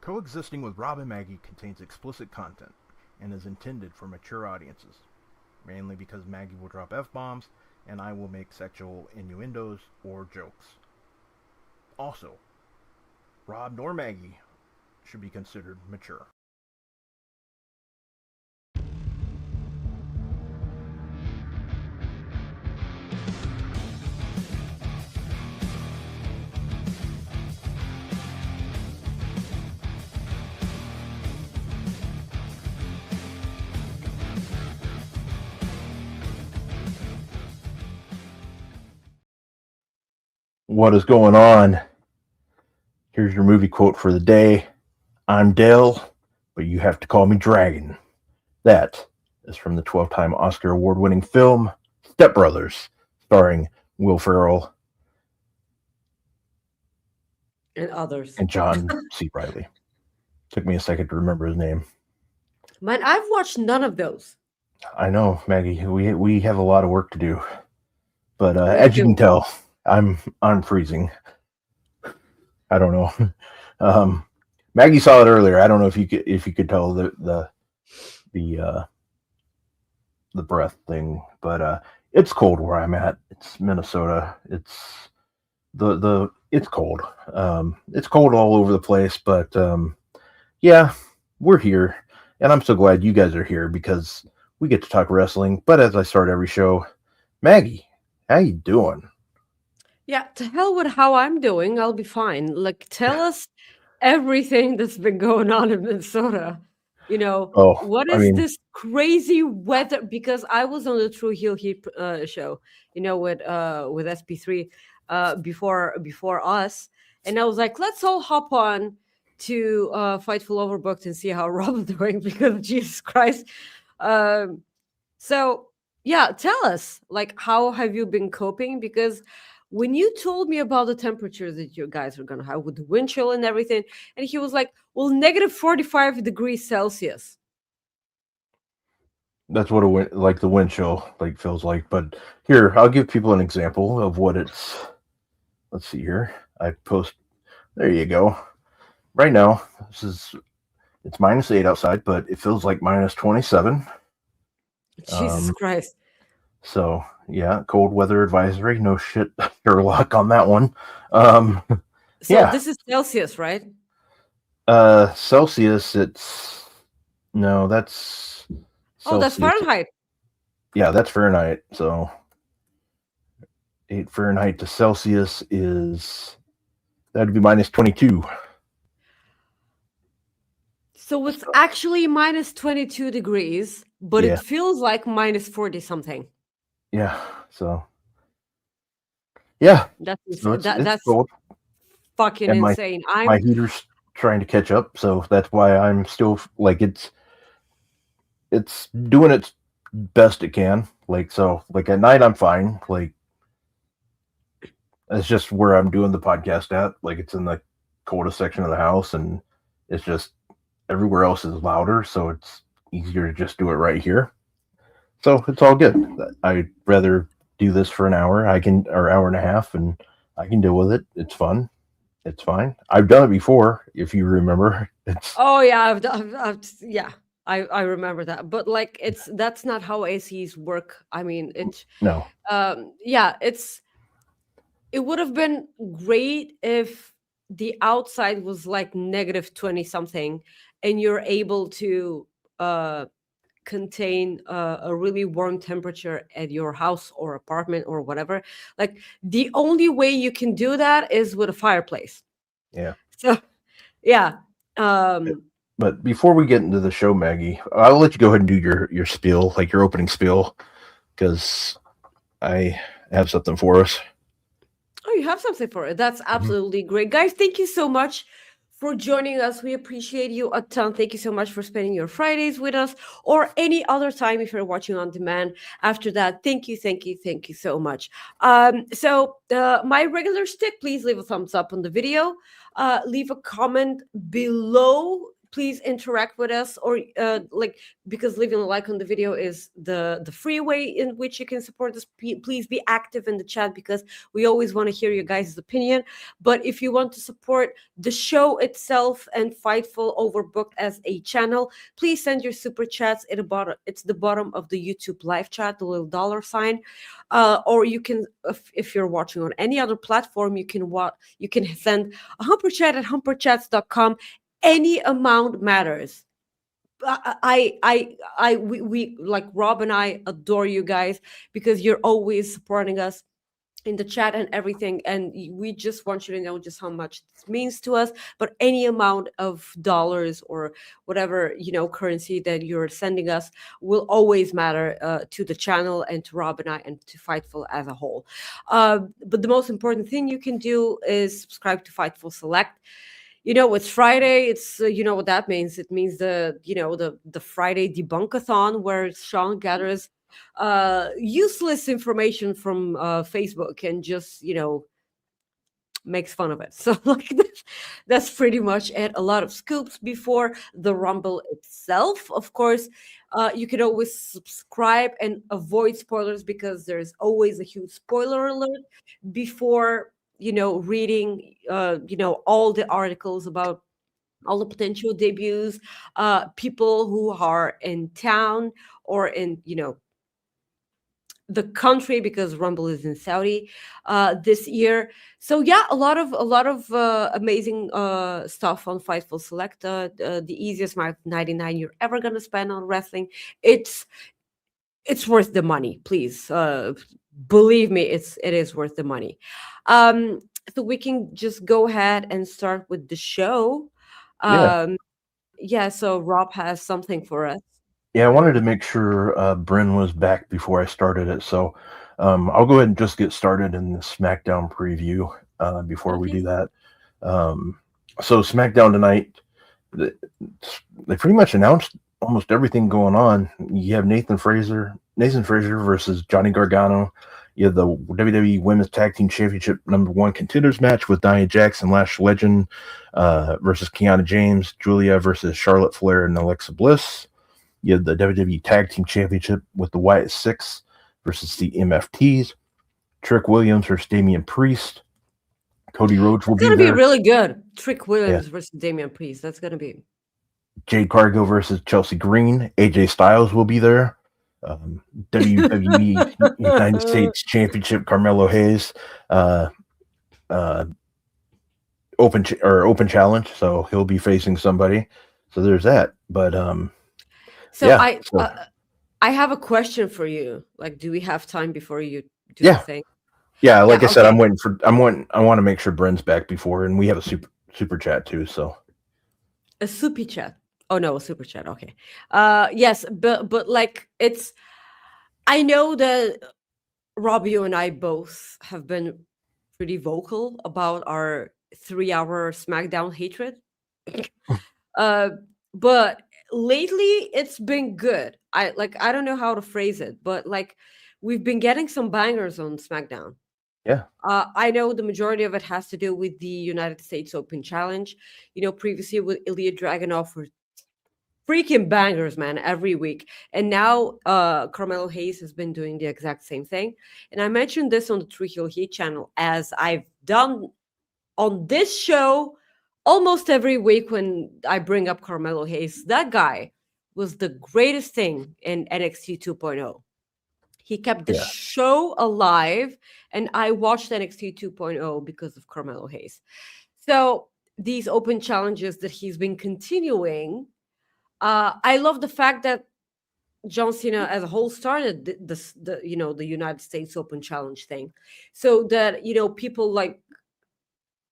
Coexisting with Rob and Maggie contains explicit content and is intended for mature audiences, mainly because Maggie will drop F-bombs and I will make sexual innuendos or jokes. Also, Rob nor Maggie should be considered mature. What is going on? Here's your movie quote for the day. I'm Dale, but you have to call me Dragon. That is from the 12-time Oscar award-winning film Step Brothers, starring Will Ferrell and others. And John C. Reilly. Took me a second to remember his name. Man, I've watched none of those. I know, Maggie. We have a lot of work to do. But as you can tell, I'm freezing. I don't know. Maggie saw it earlier. I don't know if you could tell the breath thing, but it's cold where I'm at. It's Minnesota. It's it's cold. It's cold all over the place, but yeah, we're here, and I'm so glad you guys are here because we get to talk wrestling. But as I start every show, Maggie, how you doing? Yeah, to hell with how I'm doing. I'll be fine. Like, tell us everything that's been going on in Minnesota. You know, what is this crazy weather? Because I was on the True Heel Heat show, you know, with SP3 before us, and I was like, let's all hop on to Fightful Overbooked and see how Rob's doing because Jesus Christ. So yeah, tell us, like, how have you been coping? Because when you told me about the temperatures that you guys are going to have with the wind chill and everything, and he was like, well, negative 45 degrees Celsius. That's what the wind chill feels like. But here, I'll give people an example of what it's. Let's see here. There you go. Right now, it's -8 outside, but it feels like -27. Jesus Christ. So yeah, cold weather advisory. No shit, Sherlock on that one. So this is Celsius, right? Celsius. That's Celsius. Oh, that's Fahrenheit. Yeah, that's Fahrenheit. So 8 Fahrenheit to Celsius that'd be -22. So it's actually -22 degrees, but it feels like -40 something. Yeah. So yeah, that's cold. Fucking and insane. My heater's trying to catch up, so that's why I'm still it's doing its best it can. At night I'm fine. It's just where I'm doing the podcast at. It's in the coldest section of the house, and it's just everywhere else is louder, so it's easier to just do it right here. So it's all good. I'd rather do this for an hour, or hour and a half, and I can deal with it. It's fun. It's fine. I've done it before, if you remember. Oh yeah, I remember that. But that's not how ACs work. I mean, no. It would have been great if the outside was like -20 something, and you're able to contain a really warm temperature at your house or apartment or whatever. Like, the only way you can do that is with a fireplace. Yeah. So yeah. But before we get into the show, Maggie, I'll let you go ahead and do your spiel, your opening spiel, because I have something for us. Oh, you have something for it. That's absolutely great. Guys, thank you so much for joining us. We appreciate you a ton. Thank you so much for spending your Fridays with us, or any other time if you're watching on demand after that. Thank you so much. So my regular stick, please leave a thumbs up on the video. Leave a comment below please interact with us, or like, because leaving a like on the video is the free way in which you can support us. Please be active in the chat, because we always want to hear your guys' opinion. But if you want to support the show itself and Fightful Overbooked as a channel, please send your super chats at the bottom. It's the bottom of the YouTube live chat, the little dollar sign. Or you can, if you're watching on any other platform, you can send a humper chat at humperchats.com. Any amount matters. We like, Rob and I adore you guys, because you're always supporting us in the chat and everything, and we just want you to know just how much this means to us. But any amount of dollars or whatever, currency that you're sending us will always matter to the channel and to Rob and I and to Fightful as a whole. But the most important thing you can do is subscribe to Fightful Select. It's Friday. It's you know what that means. It means the Friday debunkathon, where Sean gathers useless information from Facebook and just makes fun of it. So like that's pretty much it. A lot of scoops before the Rumble itself. Of course, you can always subscribe and avoid spoilers, because there's always a huge spoiler alert before reading all the articles about all the potential debuts, people who are in town or in the country, because Rumble is in Saudi this year. So yeah, a lot of amazing stuff on Fightful Select. The easiest $99 you're ever gonna spend on wrestling. It's worth the money, please. Believe me, it is worth the money. So we can just go ahead and start with the show. So Rob has something for us. Yeah, I wanted to make sure Bryn was back before I started it. So I'll go ahead and just get started in the SmackDown preview before we do that. So SmackDown tonight, they pretty much announced almost everything going on. You have Nathan Fraser versus Johnny Gargano. You have the WWE Women's Tag Team Championship #1 contenders match with Nia Jax and Lash Legend versus Kiana James, Julia versus Charlotte Flair and Alexa Bliss. You have the WWE Tag Team Championship with the Wyatt Six versus the MFTs. Trick Williams versus Damian Priest. Cody Rhodes will be there. It's going to be really good. Trick Williams versus Damian Priest. That's going to be. Jade Cargill versus Chelsea Green. AJ Styles will be there. WWE United States Championship, Carmelo Hayes. Open challenge, so he'll be facing somebody. So there's that. But I have a question for you. Like, do we have time before you do the thing? Yeah, like I said, I want to make sure Bryn's back before, and we have a super chat too. So a super chat. Oh no, a super chat. Okay. Yes, but like it's. I know that Rob, you and I both have been pretty vocal about our 3-hour SmackDown hatred. But lately it's been good. I don't know how to phrase it, but like we've been getting some bangers on SmackDown. Yeah. I know the majority of it has to do with the United States Open Challenge. Previously with Ilya Dragunov were freaking bangers, man, every week. And now Carmelo Hayes has been doing the exact same thing. And I mentioned this on the True Heel Heat channel, as I've done on this show almost every week when I bring up Carmelo Hayes. That guy was the greatest thing in NXT 2.0. He kept the show alive, and I watched NXT 2.0 because of Carmelo Hayes. So these open challenges that he's been continuing, I love the fact that John Cena as a whole started the United States Open Challenge thing, so that people like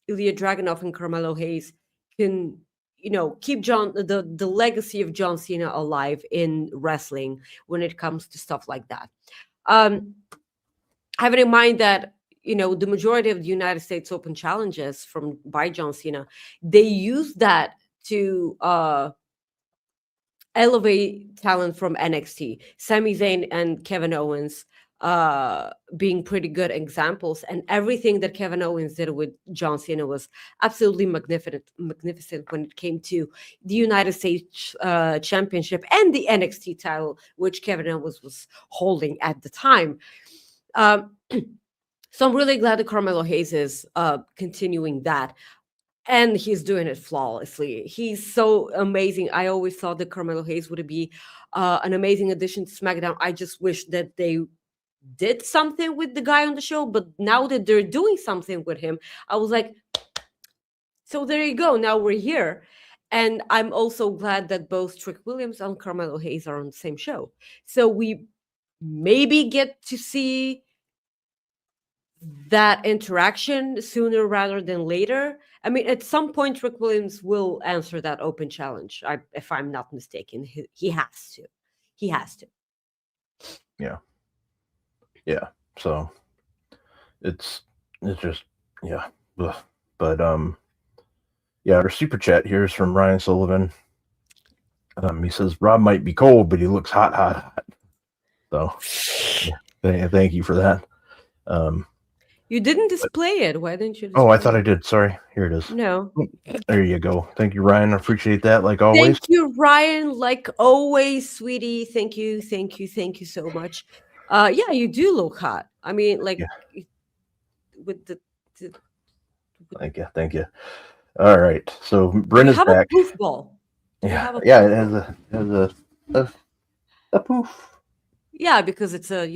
Ilya Dragunov and Carmelo Hayes can keep the legacy of John Cena alive in wrestling when it comes to stuff like that. Having in mind that the majority of the United States Open challenges by John Cena, they use that to elevate talent from NXT. Sami Zayn and Kevin Owens being pretty good examples, and everything that Kevin Owens did with John Cena was absolutely magnificent when it came to the United States Championship and the NXT title, which Kevin Owens was holding at the time. So I'm really glad that Carmelo Hayes is continuing that. And he's doing it flawlessly. He's so amazing. I always thought that Carmelo Hayes would be an amazing addition to SmackDown. I just wish that they did something with the guy on the show. But now that they're doing something with him, I was like, so there you go. Now we're here. And I'm also glad that both Trick Williams and Carmelo Hayes are on the same show. So we maybe get to see that interaction sooner rather than later. I mean, at some point, Rick Williams will answer that open challenge. If I'm not mistaken, he has to. He has to. Yeah. Yeah. So it's just, yeah. Ugh. But yeah, our super chat here is from Ryan Sullivan. He says Rob might be cold, but he looks hot. So yeah, thank you for that. You didn't display it. Why didn't you? I thought I did. Sorry. Here it is. No. There you go. Thank you, Ryan. I appreciate that, like always. Thank you, Ryan. Like always, sweetie. Thank you so much. Yeah, you do look hot. I mean, like with the Thank you. All right. So Brenda's back. A poof ball. Yeah. It has a poof. Yeah, because it's a,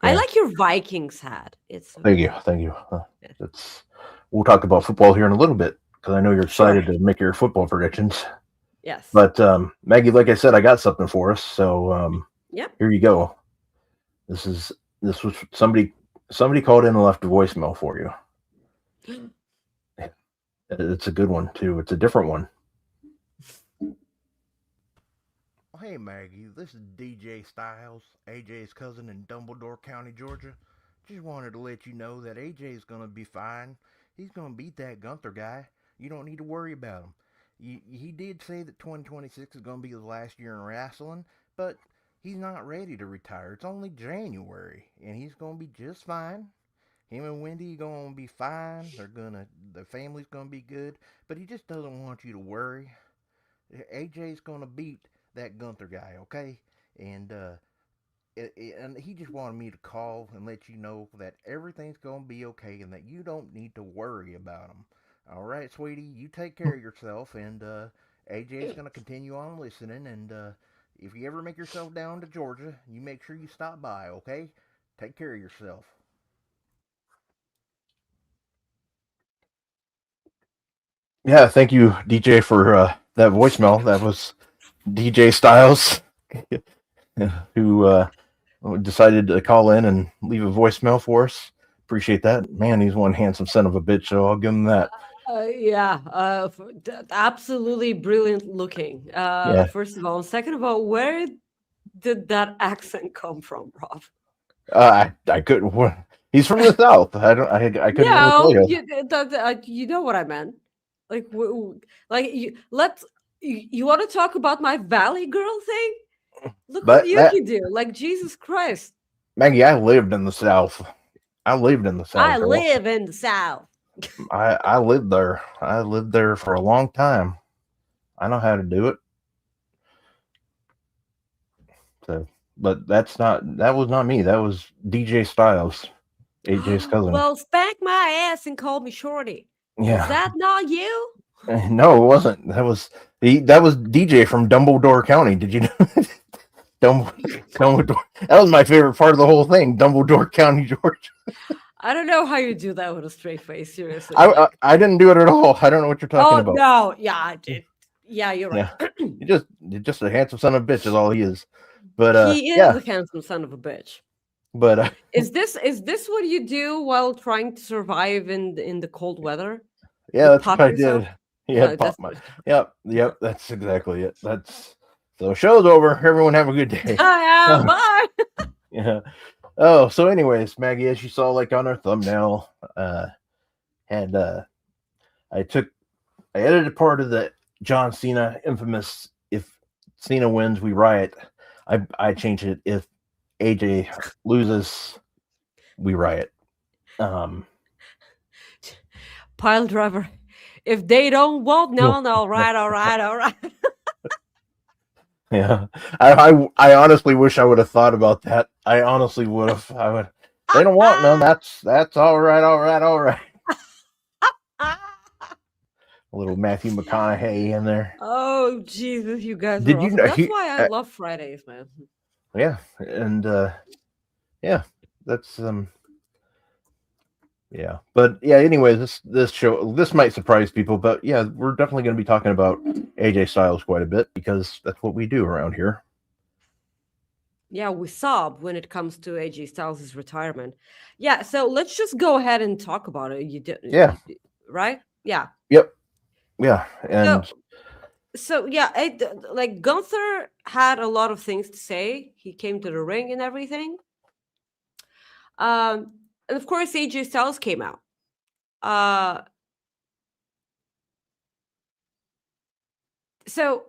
I like your Vikings hat. Thank you. We'll talk about football here in a little bit because I know you're excited to make your football predictions. Yes. But Maggie, like I said, I got something for us. So here you go. This was somebody called in and left a voicemail for you. It's a good one too. It's a different one. Hey Maggie, this is DJ Styles, AJ's cousin in Dumbledore County, Georgia. Just wanted to let you know that AJ's gonna be fine. He's gonna beat that Gunther guy. You don't need to worry about him. He did say that 2026 is gonna be his last year in wrestling, but he's not ready to retire. It's only January, and he's gonna be just fine. Him and Wendy gonna be fine. The family's gonna be good, but he just doesn't want you to worry. AJ's gonna beat that Gunther guy, okay? And and he just wanted me to call and let you know that everything's gonna be okay and that you don't need to worry about him. All right, sweetie, you take care of yourself, and AJ's gonna continue on listening. And if you ever make yourself down to Georgia, you make sure you stop by, okay? Take care of yourself. Yeah, thank you, DJ, for that voicemail. That was DJ Styles, who decided to call in and leave a voicemail for us. Appreciate that. Man, he's one handsome son of a bitch, so I'll give him that. Absolutely brilliant looking. First of all. And second of all, where did that accent come from, Rob? I couldn't. He's from the South. I couldn't tell you. You know what I meant. You want to talk about my Valley Girl thing? Look what you can do. Like, Jesus Christ. Maggie, I lived in the South. I lived in the South. I live in the South. I lived there. I lived there for a long time. I know how to do it. So, but that was not me. That was DJ Styles, AJ's cousin. Well, spank my ass and call me Shorty. Yeah. Is that not you? No, it wasn't. That was DJ from Dumbledore County. Did you know? Dumbledore. That was my favorite part of the whole thing. Dumbledore County, Georgia. I don't know how you do that with a straight face. Seriously, I didn't do it at all. I don't know what you're talking about. No, yeah, I did. Yeah, you're right. Yeah. You're just a handsome son of a bitch is all he is. But he is a handsome son of a bitch. But is this what you do while trying to survive in the cold weather? Yeah, that's what I did. Yeah, yep, that's exactly it. So show's over. Everyone have a good day. Bye. Yeah. Oh, so anyways, Maggie, as you saw, like on our thumbnail, I edited part of the John Cena infamous "If Cena wins, we riot." I changed it. If AJ loses, we riot. Pile driver. If they don't want, no, all right. Yeah, I honestly wish I would have thought about that. I honestly would have. They don't want none. That's all right. A little Matthew McConaughey in there. Oh Jesus, you guys are awesome. That's why I love Fridays, man. Yeah, and yeah, that's yeah, but yeah. Anyway, this show, this might surprise people, but yeah, we're definitely going to be talking about AJ Styles quite a bit because that's what we do around here. Yeah, we sob when it comes to AJ Styles' retirement. Yeah, so let's just go ahead and talk about it. Yeah. Right? Yeah. Yep. Yeah, and so yeah, like Gunther had a lot of things to say. He came to the ring and everything. And of course, AJ Styles came out. So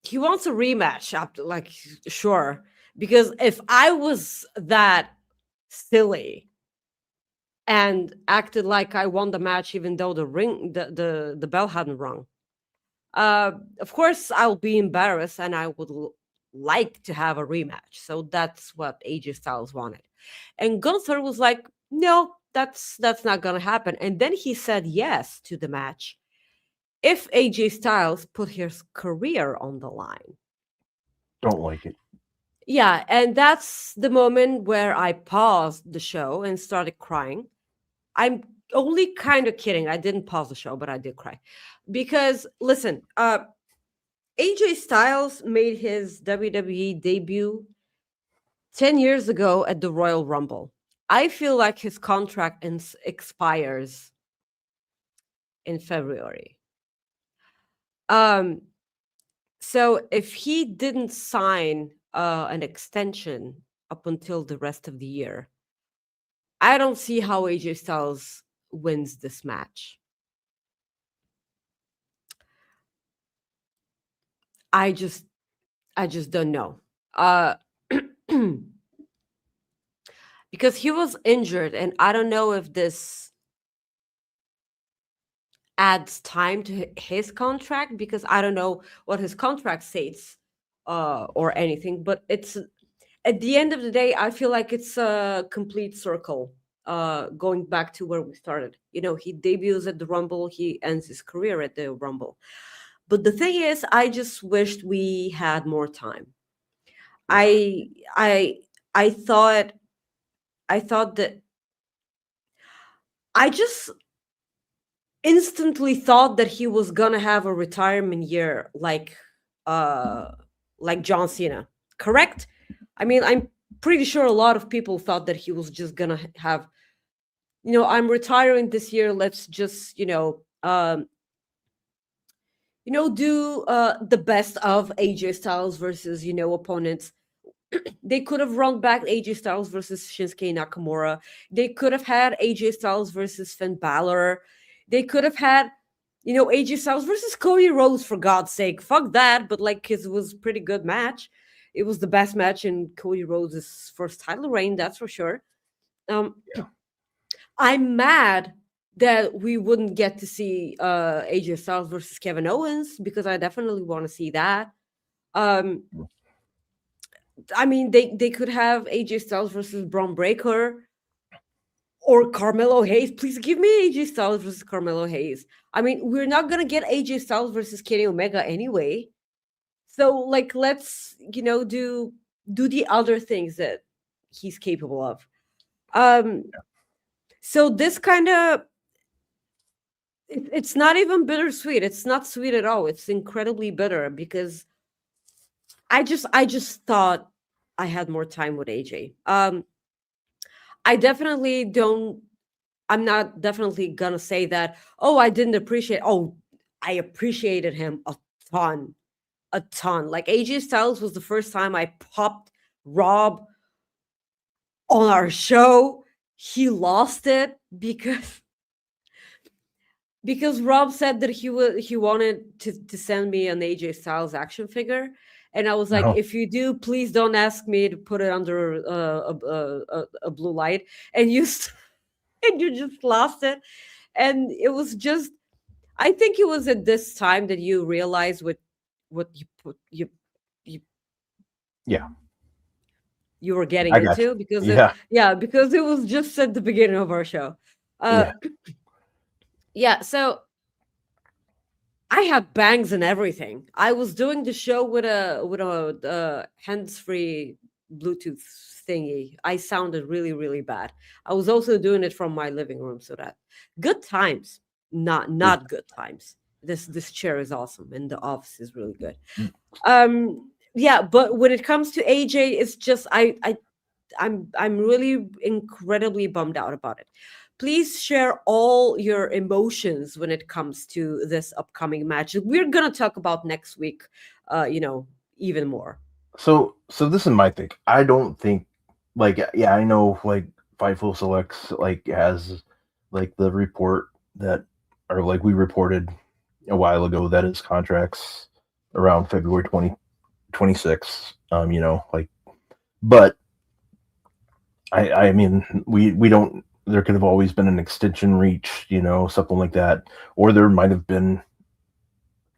he wants a rematch. Like, sure, because if I was that silly and acted like I won the match, even though the bell hadn't rung, of course I'll be embarrassed, and I would like to have a rematch. So that's what AJ Styles wanted, and Gunther was like, "No, that's not gonna happen." And then he said yes to the match if AJ Styles put his career on the line. Don't like it. Yeah, and that's the moment where I paused the show and started crying. I'm only kind of kidding. I didn't pause the show, but I did cry. Because, listen, AJ Styles made his WWE debut 10 years ago at the Royal Rumble. I feel like his contract expires in February. So if he didn't sign an extension up until the rest of the year, I don't see how AJ Styles wins this match. I just don't know. Because he was injured, and I don't know if this adds time to his contract, because I don't know what his contract states or anything, but it's at the end of the day, I feel like it's a complete circle going back to where we started. You know, he debuts at the Rumble, he ends his career at the Rumble. But the thing is, I just wished we had more time. I thought that I just instantly thought that he was gonna have a retirement year like John Cena, correct? I mean, I'm pretty sure a lot of people thought that he was just gonna have, I'm retiring this year, let's just do the best of AJ Styles versus opponents. They could have run back AJ Styles versus Shinsuke Nakamura. They could have had AJ Styles versus Finn Balor. They could have had, AJ Styles versus Cody Rhodes, for God's sake. Fuck that, but it was a pretty good match. It was the best match in Cody Rhodes' first title reign, that's for sure. I'm mad that we wouldn't get to see AJ Styles versus Kevin Owens, because I definitely want to see that. I mean, they could have AJ Styles versus Braun Breaker or Carmelo Hayes. Please give me AJ Styles versus Carmelo Hayes. I mean, we're not going to get AJ Styles versus Kenny Omega anyway. So, let's, do the other things that he's capable of. So this kind of, it's not even bittersweet. It's not sweet at all. It's incredibly bitter, because I just thought I had more time with AJ. I definitely don't. I'm not definitely gonna say that. Oh, I didn't appreciate. Oh, I appreciated him a ton. Like AJ Styles was the first time I popped Rob on our show. He lost it because Rob said that he wanted to send me an AJ Styles action figure, And I was like, if you do, please don't ask me to put it under a blue light. And you and you just lost it. And it was just, I think it was at this time that you realized what you put you yeah, you were getting into, because because it was just at the beginning of our show. So I have bangs and everything. I was doing the show with a hands-free Bluetooth thingy. I sounded really, really bad. I was also doing it from my living room, so that good times, not good times. This chair is awesome, and the office is really good. But when it comes to AJ, it's just I'm really incredibly bummed out about it. Please share all your emotions when it comes to this upcoming match. We're gonna talk about next week, even more. So this is my thing. I don't think, like, I know, like, FightfulSelect, like, has, like, the report that, or like we reported a while ago, that his contract's around February 2026. Like, but I mean, we don't. There could have always been an extension reached, something like that, or there might have been,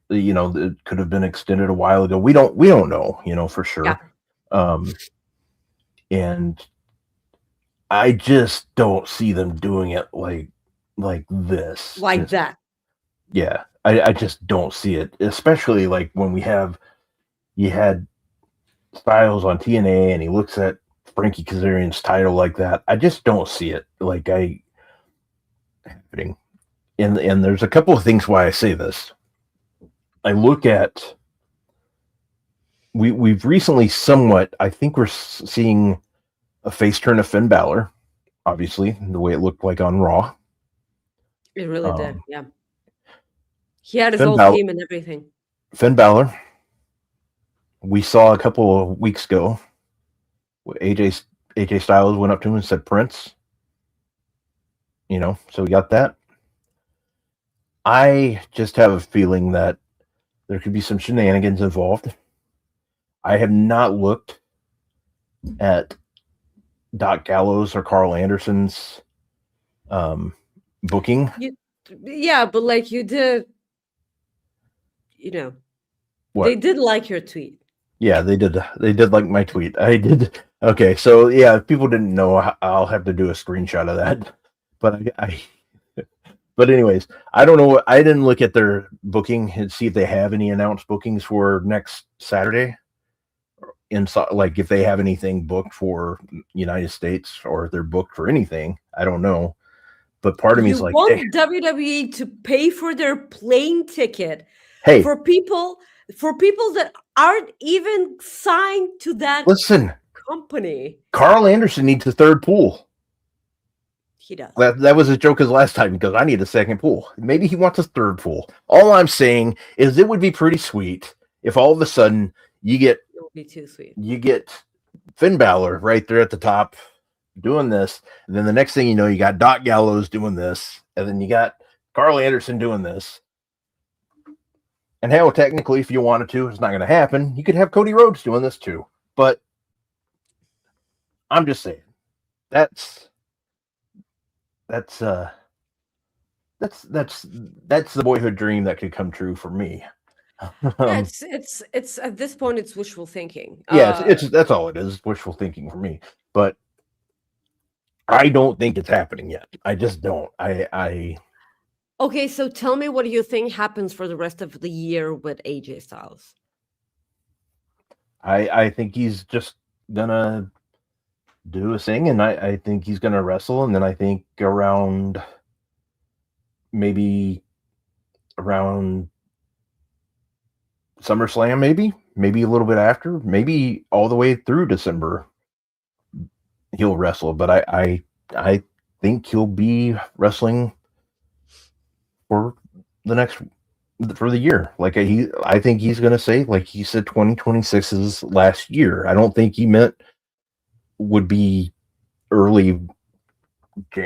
it could have been extended a while ago. We don't know, for sure. Yeah. And I just don't see them doing it like this, like that. Yeah, I just don't see it, especially like when you had Styles on TNA and he looks at Frankie Kazarian's title like that. I just don't see it happening. And there's a couple of things why I say this. I look at, we've recently somewhat, I think we're seeing a face turn of Finn Balor, obviously, the way it looked like on Raw. It really did, yeah. He had his whole team and everything. Finn Balor, we saw a couple of weeks ago, AJ Styles went up to him and said, Prince. So we got that. I just have a feeling that there could be some shenanigans involved. I have not looked at Doc Gallows or Carl Anderson's booking. But like you did, what? They did like your tweet. Yeah, they did. They did like my tweet. I did. Okay, so yeah, if people didn't know, I'll have to do a screenshot of that. But but anyways, I don't know. I didn't look at their booking and see if they have any announced bookings for next Saturday. Like if they have anything booked for United States, or if they're booked for anything, I don't know. But part of me is like, want WWE to pay for their plane ticket for people that aren't even signed to that company. Carl Anderson needs a third pool. He does. That was his joke his last time, because I need a second pool. Maybe he wants a third pool. All I'm saying is it would be pretty sweet if all of a sudden you get, it would be too sweet. You get Finn Balor right there at the top doing this, and then the next thing you know, you got Doc Gallows doing this, and then you got Carl Anderson doing this. And hell, technically, if you wanted to, it's not going to happen. You could have Cody Rhodes doing this too. But I'm just saying, that's the boyhood dream that could come true for me. It's at this point, it's wishful thinking. Yeah, that's all it is, wishful thinking for me. But I don't think it's happening yet. I just don't. Okay, so tell me, what do you think happens for the rest of the year with AJ Styles? I think he's just gonna do a thing, and I think he's gonna wrestle, and then I think maybe around SummerSlam, maybe a little bit after, maybe all the way through December, he'll wrestle. But I think he'll be wrestling for the year. Like I think he's gonna say, like he said, 2026 is last year. I don't think he meant would be early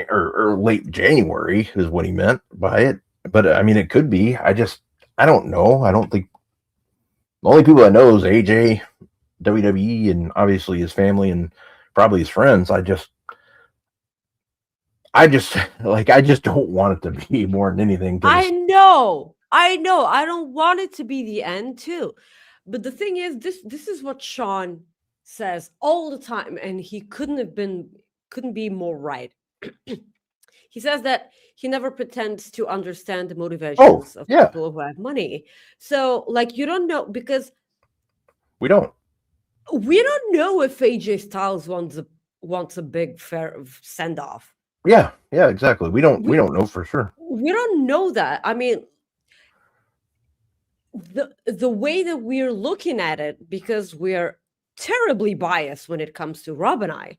or late January is what he meant by it. But I mean, it could be. I don't know. I don't think The only people I know is AJ, WWE, and obviously his family and probably his friends. I just don't want it to be more than anything. I know. I don't want it to be the end too. But the thing is, this is what Sean says all the time, and he couldn't be more right. He says that he never pretends to understand the motivations of people who have money. So, like, you don't know, because we don't know if AJ Styles wants a big fair send off. Yeah, exactly. We don't know for sure. We don't know that. I mean, the way that we're looking at it, because we're terribly biased when it comes to Rob and I,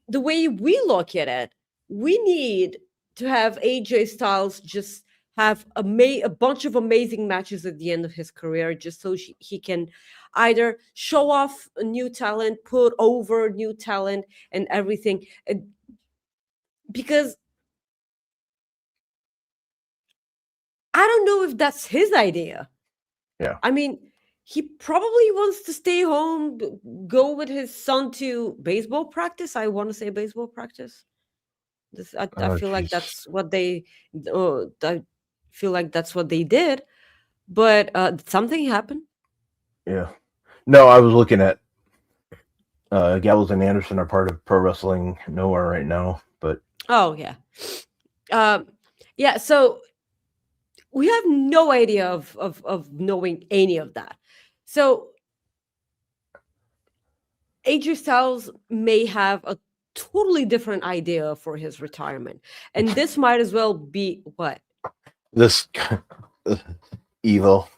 the way we look at it, we need to have AJ Styles just have a bunch of amazing matches at the end of his career, just so he can either show off a new talent, put over new talent, and everything. Because I don't know if that's his idea. Yeah. I mean, he probably wants to stay home, go with his son to baseball practice. I want to say baseball practice. I feel like that's what they. I feel like that's what they did, but something happened. Yeah. No, I was looking at Gallows and Anderson are part of Pro Wrestling Noah right now, but yeah. So we have no idea of knowing any of that. So AJ Styles may have a totally different idea for his retirement, and this might as well be what this Evil.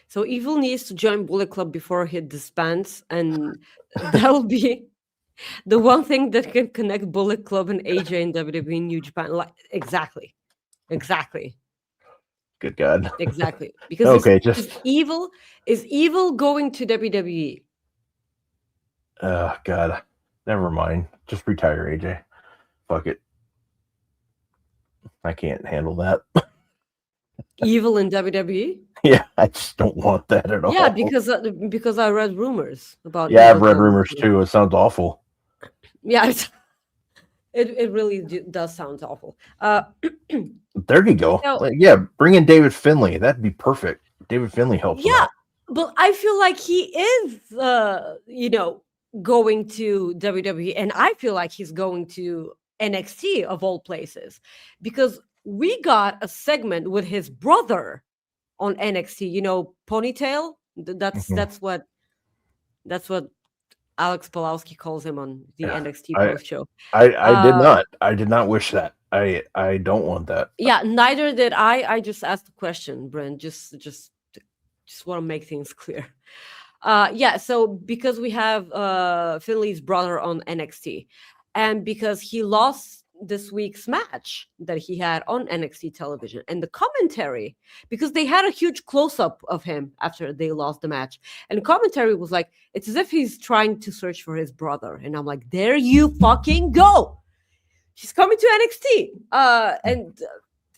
So Evil needs to join Bullet Club before he disbands, and that will be the one thing that can connect Bullet Club and AJ and WWE New Japan. Like, exactly. Good God. Exactly. Because is Evil going to WWE? Oh God. Never mind. Just retire, AJ. Fuck it. I can't handle that. Evil in WWE? Yeah, I just don't want that at all. Yeah, because I read rumors about. Yeah, I've read rumors too. It sounds awful. Yeah, it really does sound awful. There you go. Bring in David Finlay. That'd be perfect. David Finlay helps. Yeah, but I feel like he is, going to WWE, and I feel like he's going to NXT of all places, because we got a segment with his brother on NXT. Ponytail. That's what Alex Pulowski calls him on the NXT post show. I did not wish that. I don't want that. Yeah, neither did I. I just asked the question, Brent. Just want to make things clear. So because we have Finley's brother on NXT, and because he lost this week's match that he had on NXT television, and the commentary, because they had a huge close-up of him after they lost the match, and the commentary was like, it's as if he's trying to search for his brother, and I'm like, there you fucking go. He's coming to NXT. And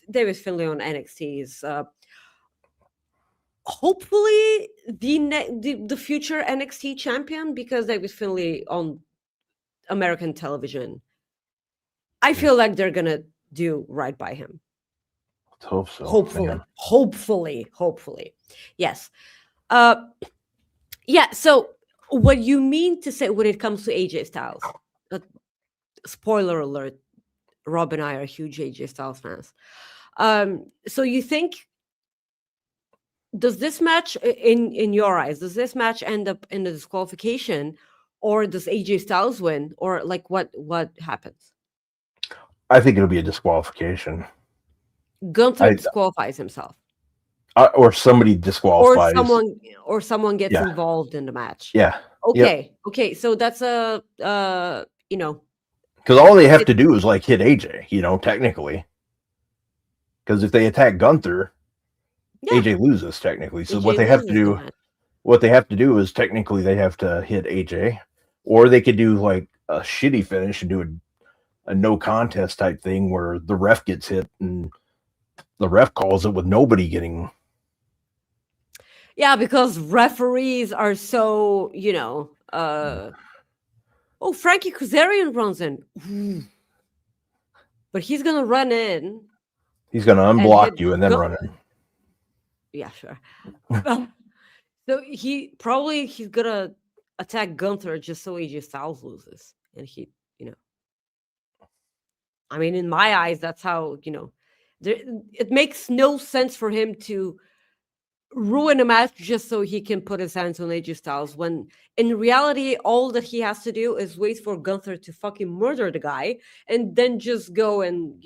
David Finlay on NXT is hopefully the future NXT champion, because David Finlay on American television, I feel like they're gonna do right by him. Let's hope so. Hopefully. Yes. So what you mean to say when it comes to AJ Styles, spoiler alert, Rob and I are huge AJ Styles fans. So you think, does this match, in your eyes, does this match end up in a disqualification, or does AJ Styles win, or like what happens? I think it'll be a disqualification. Gunther disqualifies himself, or somebody disqualifies, or someone gets involved in the match. Yeah. Okay. So that's because all they have to do is like hit AJ, technically. Because if they attack Gunther, AJ loses technically. So what they have to do is technically they have to hit AJ, or they could do like a shitty finish and do a no contest type thing where the ref gets hit and the ref calls it with nobody getting. Yeah, because referees are so, Frankie Kazarian runs in. But he's going to run in. He's going to unblock you and then run in. Yeah, sure. So he's going to attack Gunther just so AJ Styles loses. And I mean, in my eyes, that's how, it makes no sense for him to ruin a match just so he can put his hands on AJ Styles, when in reality, all that he has to do is wait for Gunther to fucking murder the guy and then just go and,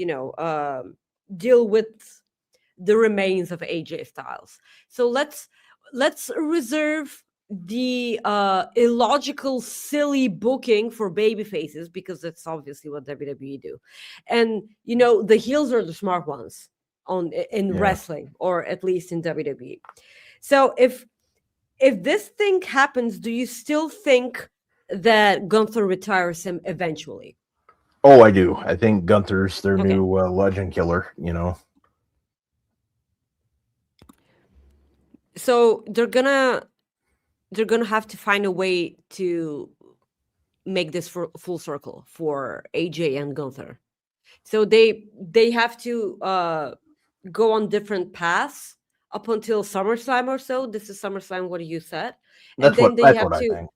deal with the remains of AJ Styles. So let's reserve the illogical, silly booking for baby faces, because that's obviously what WWE do. And, the heels are the smart ones in wrestling, or at least in WWE. So if this thing happens, do you still think that Gunther retires him eventually? Oh, I do. I think Gunther's their new legend killer, So they're gonna have to find a way to make this full circle for AJ and Gunther. So they have to go on different paths up until SummerSlam or so. This is SummerSlam, what you said. And then they have to, I think.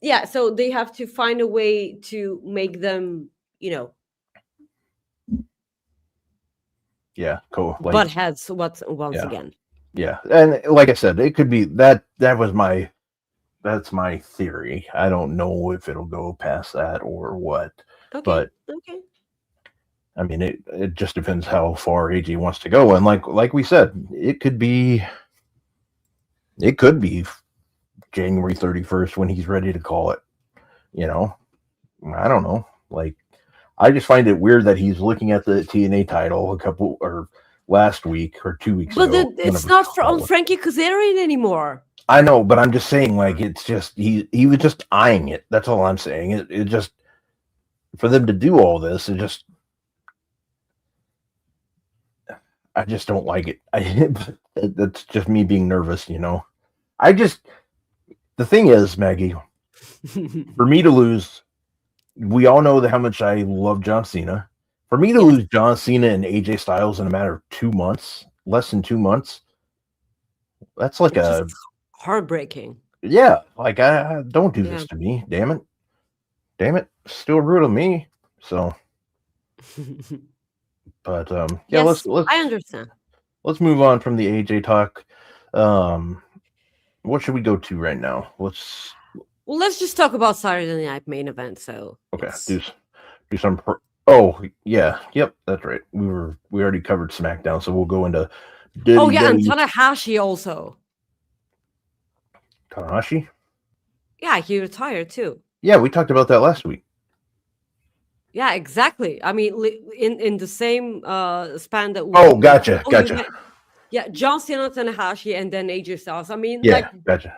Yeah, so they have to find a way to make them, cool. Butt heads once again. Yeah, and like I said, it could be that was that's my theory. I don't know if it'll go past that or what. Okay. But I mean, it just depends how far AJ wants to go. And like we said, it could be January 31st when he's ready to call it. I don't know. Like, I just find it weird that he's looking at the TNA title last week or 2 weeks ago. But it's not on Frankie Kazarian anymore. I know, but I'm just saying, like, it's just he was just eyeing it. That's all I'm saying. It just, for them to do all this, I just don't like it. That's just me being nervous, The thing is, Maggie, for me to lose, we all know how much I love John Cena. For me to lose John Cena and AJ Styles in a matter of 2 months, less than 2 months, that's like heartbreaking. Yeah, like, I don't do this to me. Damn it, still rude on me. So, but let's I understand. Let's move on from the AJ talk. What should we go to right now? Let's just talk about Saturday Night Main Event. So do some. Yep, that's right. We already covered SmackDown, so we'll go into. And Tanahashi also. Tanahashi? Yeah, he retired too. Yeah, we talked about that last week. Yeah, exactly. I mean, in the same span that. Gotcha. Yeah, John Cena, Tanahashi, and then AJ Styles. I mean, gotcha.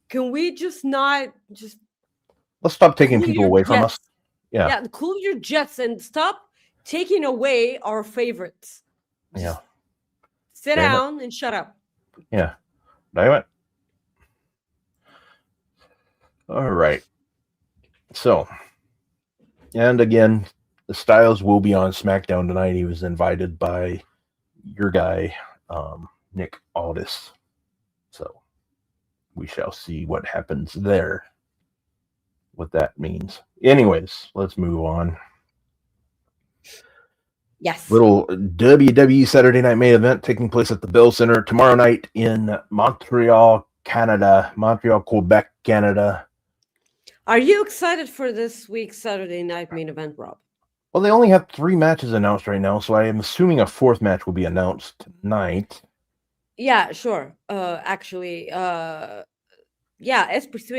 Can we just not just? Let's stop taking people away from us. Yeah, cool your jets and stop taking away our favorites. Yeah. Sit down and shut up. Yeah. Damn it. All right. So, and again, the Styles will be on SmackDown tonight. He was invited by your guy, Nick Aldis. So, we shall see what happens there. What that means. Anyways, let's move on. Yes. Little WWE Saturday Night Main Event taking place at the Bell Center tomorrow night in Montreal, Quebec, Canada. Are you excited for this week's Saturday Night Main Event, Rob? Well, they only have 3 matches announced right now, so I am assuming a 4th match will be announced tonight. Yeah, sure. SP3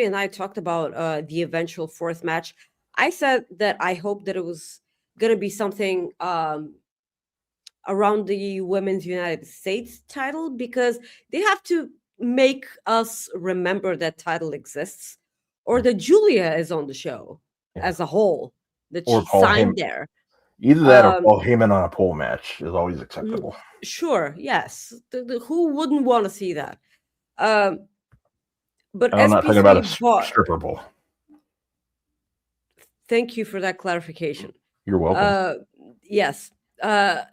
and I talked about the eventual 4th match. I said that I hope that it was going to be something around the Women's United States title, because they have to make us remember that title exists, or that Julia is on the show as a whole, that she signed there. Either that or Paul Heyman on a pole match is always acceptable. Sure, yes. Who wouldn't want to see that? But I'm not talking about a bought. stripper bowl. Thank you for that clarification. You're welcome. Yes. But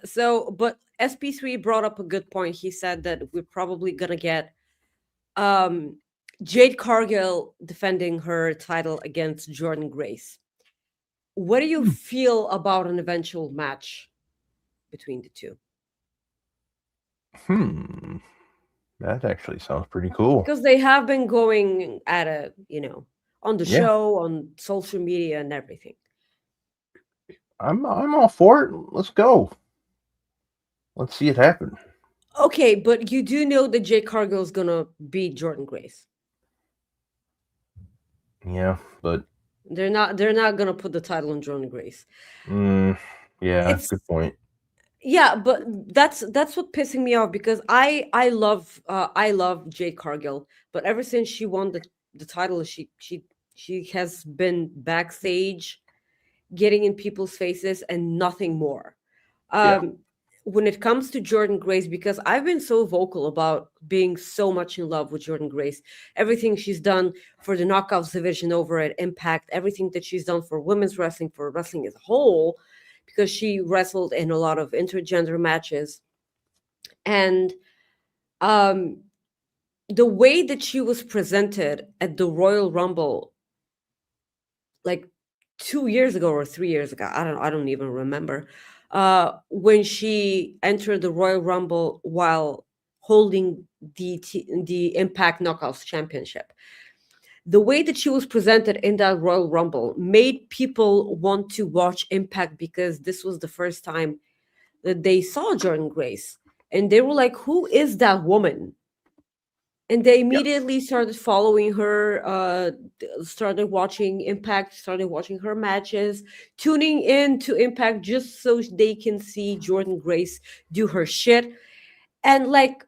SP3 brought up a good point. He said that we're probably gonna get Jade Cargill defending her title against Jordan Grace. What do you feel about an eventual match between the two? That actually sounds pretty cool. Because they have been going at it, on the show, on social media and everything. I'm all for it. Let's go. Let's see it happen. Okay, but you do know that Jade Cargill is gonna beat Jordan Grace. Yeah, but they're not gonna put the title on Jordan Grace. Yeah, that's a good point. Yeah, but that's what pissing me off, because I love Jade Cargill, but ever since she won the title, she has been backstage getting in people's faces and nothing more. When it comes to Jordan Grace, because I've been so vocal about being so much in love with Jordan Grace, everything she's done for the Knockouts division over at Impact, everything that she's done for women's wrestling, for wrestling as a whole, because she wrestled in a lot of intergender matches. And the way that she was presented at the Royal Rumble, like 2 years ago or 3 years ago, I don't even remember, when she entered the Royal Rumble while holding the Impact Knockouts Championship. The way that she was presented in that Royal Rumble made people want to watch Impact, because this was the first time that they saw Jordan Grace. And they were like, who is that woman? And they immediately started following her, started watching Impact, started watching her matches, tuning in to Impact just so they can see Jordan Grace do her shit. And like,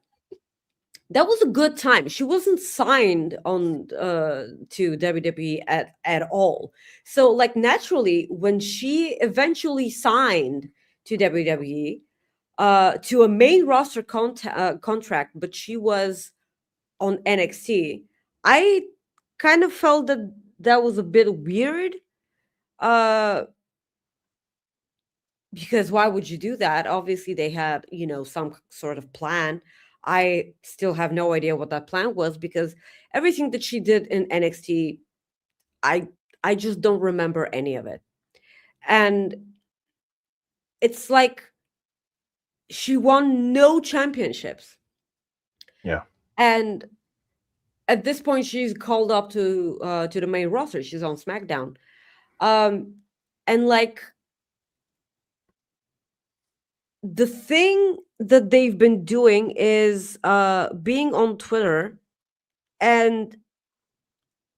that was a good time. She wasn't signed on to WWE at all. So like, naturally, when she eventually signed to WWE, to a main roster contract, but she was on NXT, I kind of felt that was a bit weird. Because why would you do that? Obviously, they had, some sort of plan. I still have no idea what that plan was, because everything that she did in NXT, I just don't remember any of it. And it's like she won no championships. Yeah. And at this point, she's called up to the main roster. She's on SmackDown. And like, the thing that they've been doing is being on Twitter, and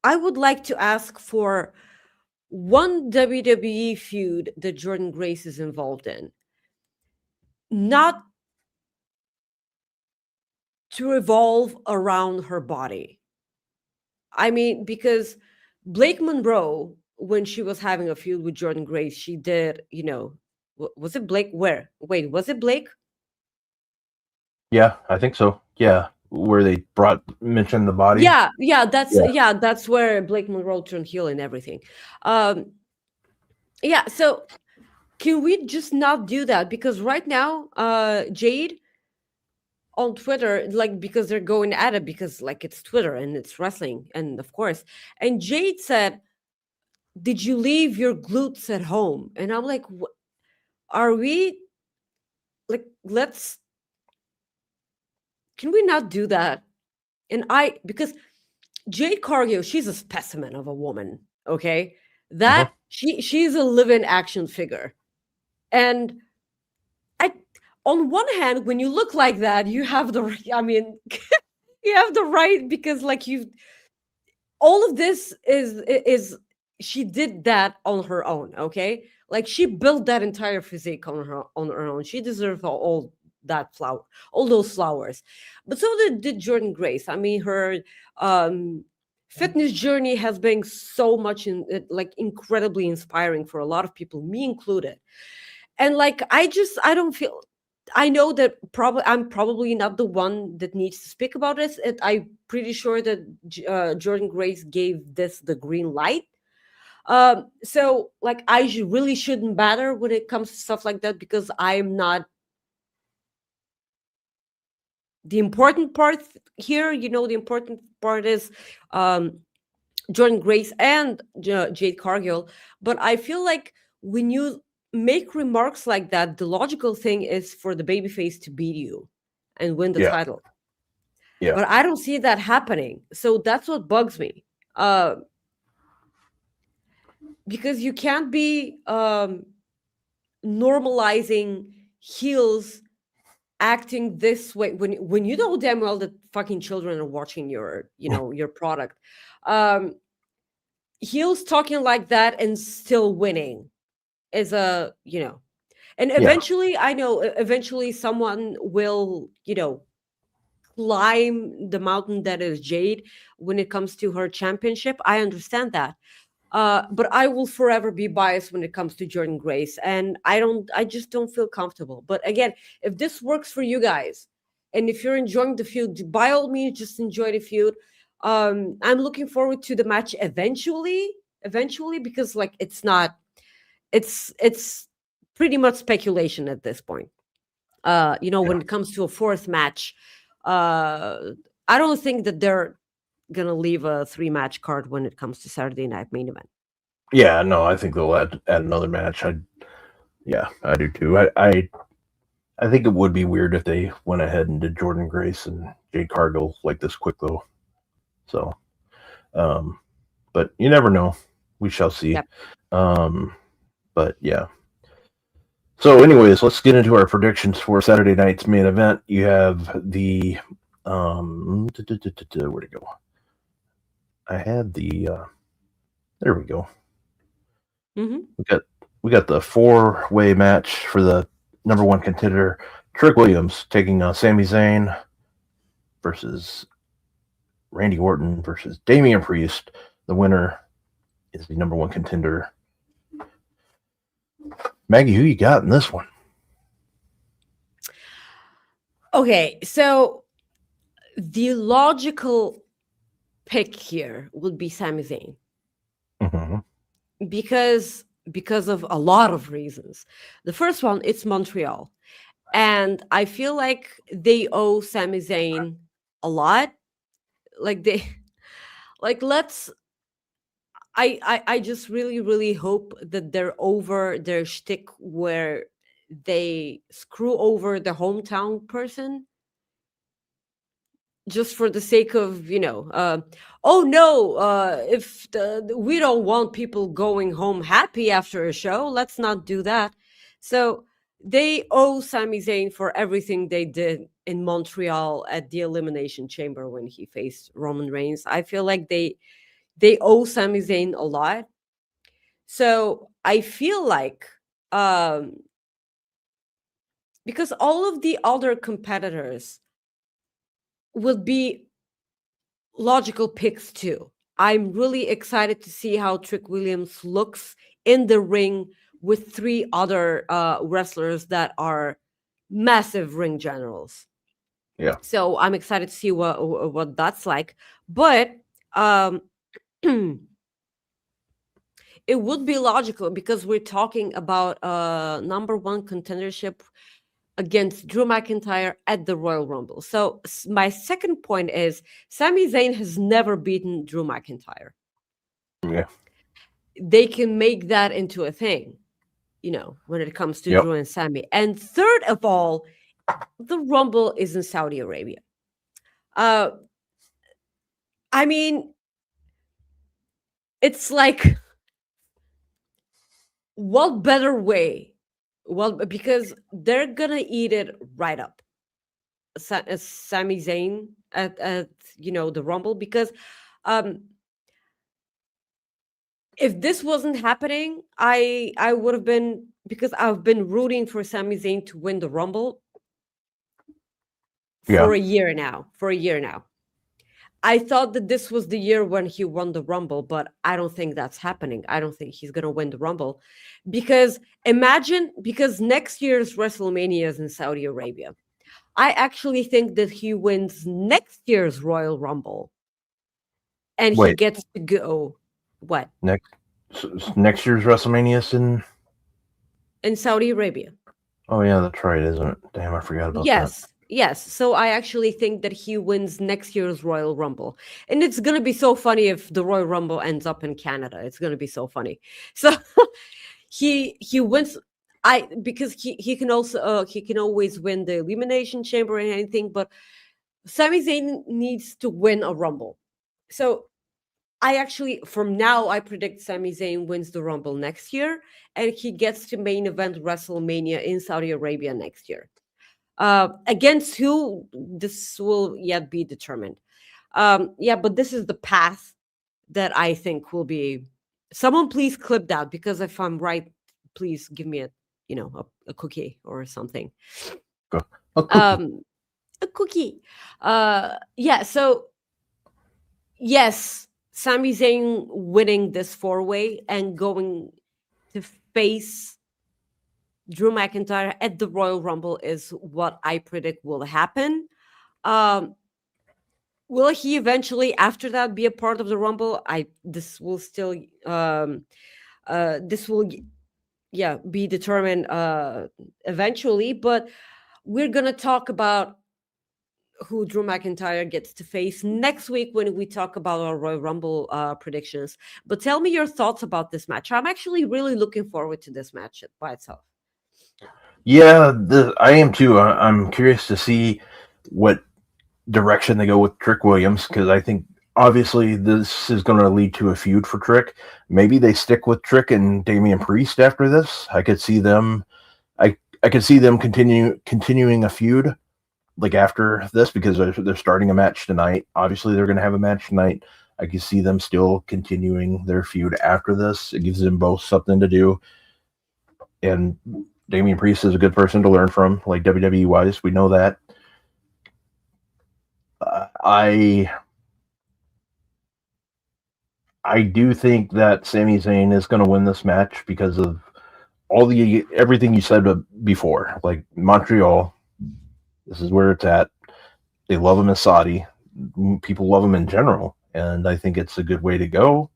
I would like to ask for one WWE feud that Jordan Grace is involved in, not to revolve around her body. I mean, because Blake Monroe, when she was having a feud with Jordan Grace, she did, was it Blake? Where? Wait, was it Blake? Yeah, I think so. Yeah, where they mentioned the body. Yeah, that's where Blake Monroe turned heel and everything. Yeah, so can we just not do that? Because right now, Jade on Twitter, like, because they're going at it, because like, it's Twitter and it's wrestling, and of course, and Jade said, "Did you leave your glutes at home?" And I'm like, what? Are we like, can we not do that? And because Jade Cargill, she's a specimen of a woman, okay? That she's a living action figure. And on one hand, when you look like that, you have you have the right, because like, all of this is she did that on her own, okay? Like, she built that entire physique on her own. She deserves all those flowers. But so did Jordan Grace. I mean, her fitness journey has been so much incredibly inspiring for a lot of people, me included. And like, I don't feel I know that I'm probably not the one that needs to speak about this. I'm pretty sure that Jordan Grace gave this the green light. So like really shouldn't matter when it comes to stuff like that, because I'm not the important part here. The important part is Jordan Grace and Jade Cargill. But I feel like when you make remarks like that, the logical thing is for the babyface to beat you and win the title. Yeah. But I don't see that happening. So that's what bugs me. Because you can't be normalizing heels acting this way when you know damn well that fucking children are watching your your product. Heels talking like that and still winning is and eventually I know eventually someone will climb the mountain that is Jade when it comes to her championship. I understand that. But I will forever be biased when it comes to Jordan Grace, and I just don't feel comfortable. But again, if this works for you guys, and if you're enjoying the feud, by all means, just enjoy the feud. I'm looking forward to the match eventually, because like it's pretty much speculation at this point. When it comes to a fourth match, I don't think that they're gonna leave a 3-match card when it comes to Saturday Night Main Event. Yeah, no, I think they'll add another match. I do too. I think it would be weird if they went ahead and did Jordan Grace and Jade Cargill like this quick though. So, but you never know. We shall see. Yep. But yeah. So, anyways, let's get into our predictions for Saturday night's main event. You have the where'd it go? I had the there we go. Mm-hmm. We got the 4-way match for the number 1 contender, Trick Williams, taking on Sami Zayn versus Randy Orton versus Damian Priest. The winner is the number 1 contender. Maggie, who you got in this one? Okay, so the logical pick here would be Sami Zayn. Mm-hmm. Because of a lot of reasons. The first one, it's Montreal. And I feel like they owe Sami Zayn a lot. I just really, really hope that they're over their shtick where they screw over the hometown person just for the sake of, if we don't want people going home happy after a show, let's not do that. So they owe Sami Zayn for everything they did in Montreal at the Elimination Chamber when he faced Roman Reigns. I feel like they owe Sami Zayn a lot. So I feel like because all of the other competitors will be logical picks too. I'm really excited to see how Trick Williams looks in the ring with 3 other wrestlers that are massive ring generals. Yeah. So I'm excited to see what that's like. But it would be logical because we're talking about number 1 contendership against Drew McIntyre at the Royal Rumble. So my second point is Sami Zayn has never beaten Drew McIntyre. Yeah. They can make that into a thing, when it comes to Drew and Sami. And third of all, the Rumble is in Saudi Arabia. I mean, it's like, what better way? Well, because they're gonna eat it right up. Sami Zayn at the Rumble, because if this wasn't happening, I would have been, because I've been rooting for Sami Zayn to win the Rumble for a year now. I thought that this was the year when he won the Rumble, but I don't think that's happening. I don't think he's going to win the Rumble because next year's WrestleMania is in Saudi Arabia. I actually think that he wins next year's Royal Rumble and he gets to go. What? Next year's WrestleMania is in Saudi Arabia. Oh, yeah, that's right, isn't it? Damn, I forgot about that. Yes. So I actually think that he wins next year's Royal Rumble. And it's going to be so funny if the Royal Rumble ends up in Canada. It's going to be so funny. So he wins because he can also he can always win the Elimination Chamber and anything, but Sami Zayn needs to win a Rumble. So I actually, from now, I predict Sami Zayn wins the Rumble next year and he gets to main event WrestleMania in Saudi Arabia next year. Against who, this will yet be determined. But this is the path that I think will be. Someone please clip that, because if I'm right, please give me a cookie or something. A cookie. A cookie. So yes, Sami Zayn winning this 4-way and going to face Drew McIntyre at the Royal Rumble is what I predict will happen. Will he eventually, after that, be a part of the Rumble? This will be determined eventually. But we're gonna talk about who Drew McIntyre gets to face next week when we talk about our Royal Rumble predictions. But tell me your thoughts about this match. I'm actually really looking forward to this match by itself. Yeah, I am too. I'm curious to see what direction they go with Trick Williams, because I think obviously this is going to lead to a feud for Trick. Maybe they stick with Trick and Damian Priest after this. I could see them. I could see them continuing a feud like after this, because they're starting a match tonight. Obviously, they're going to have a match tonight. I can see them still continuing their feud after this. It gives them both something to do. And Damian Priest is a good person to learn from, like WWE wise. We know that. I do think that Sami Zayn is going to win this match because of everything you said before. Like Montreal, this is where it's at. They love him in Saudi. People love him in general, and I think it's a good way to go.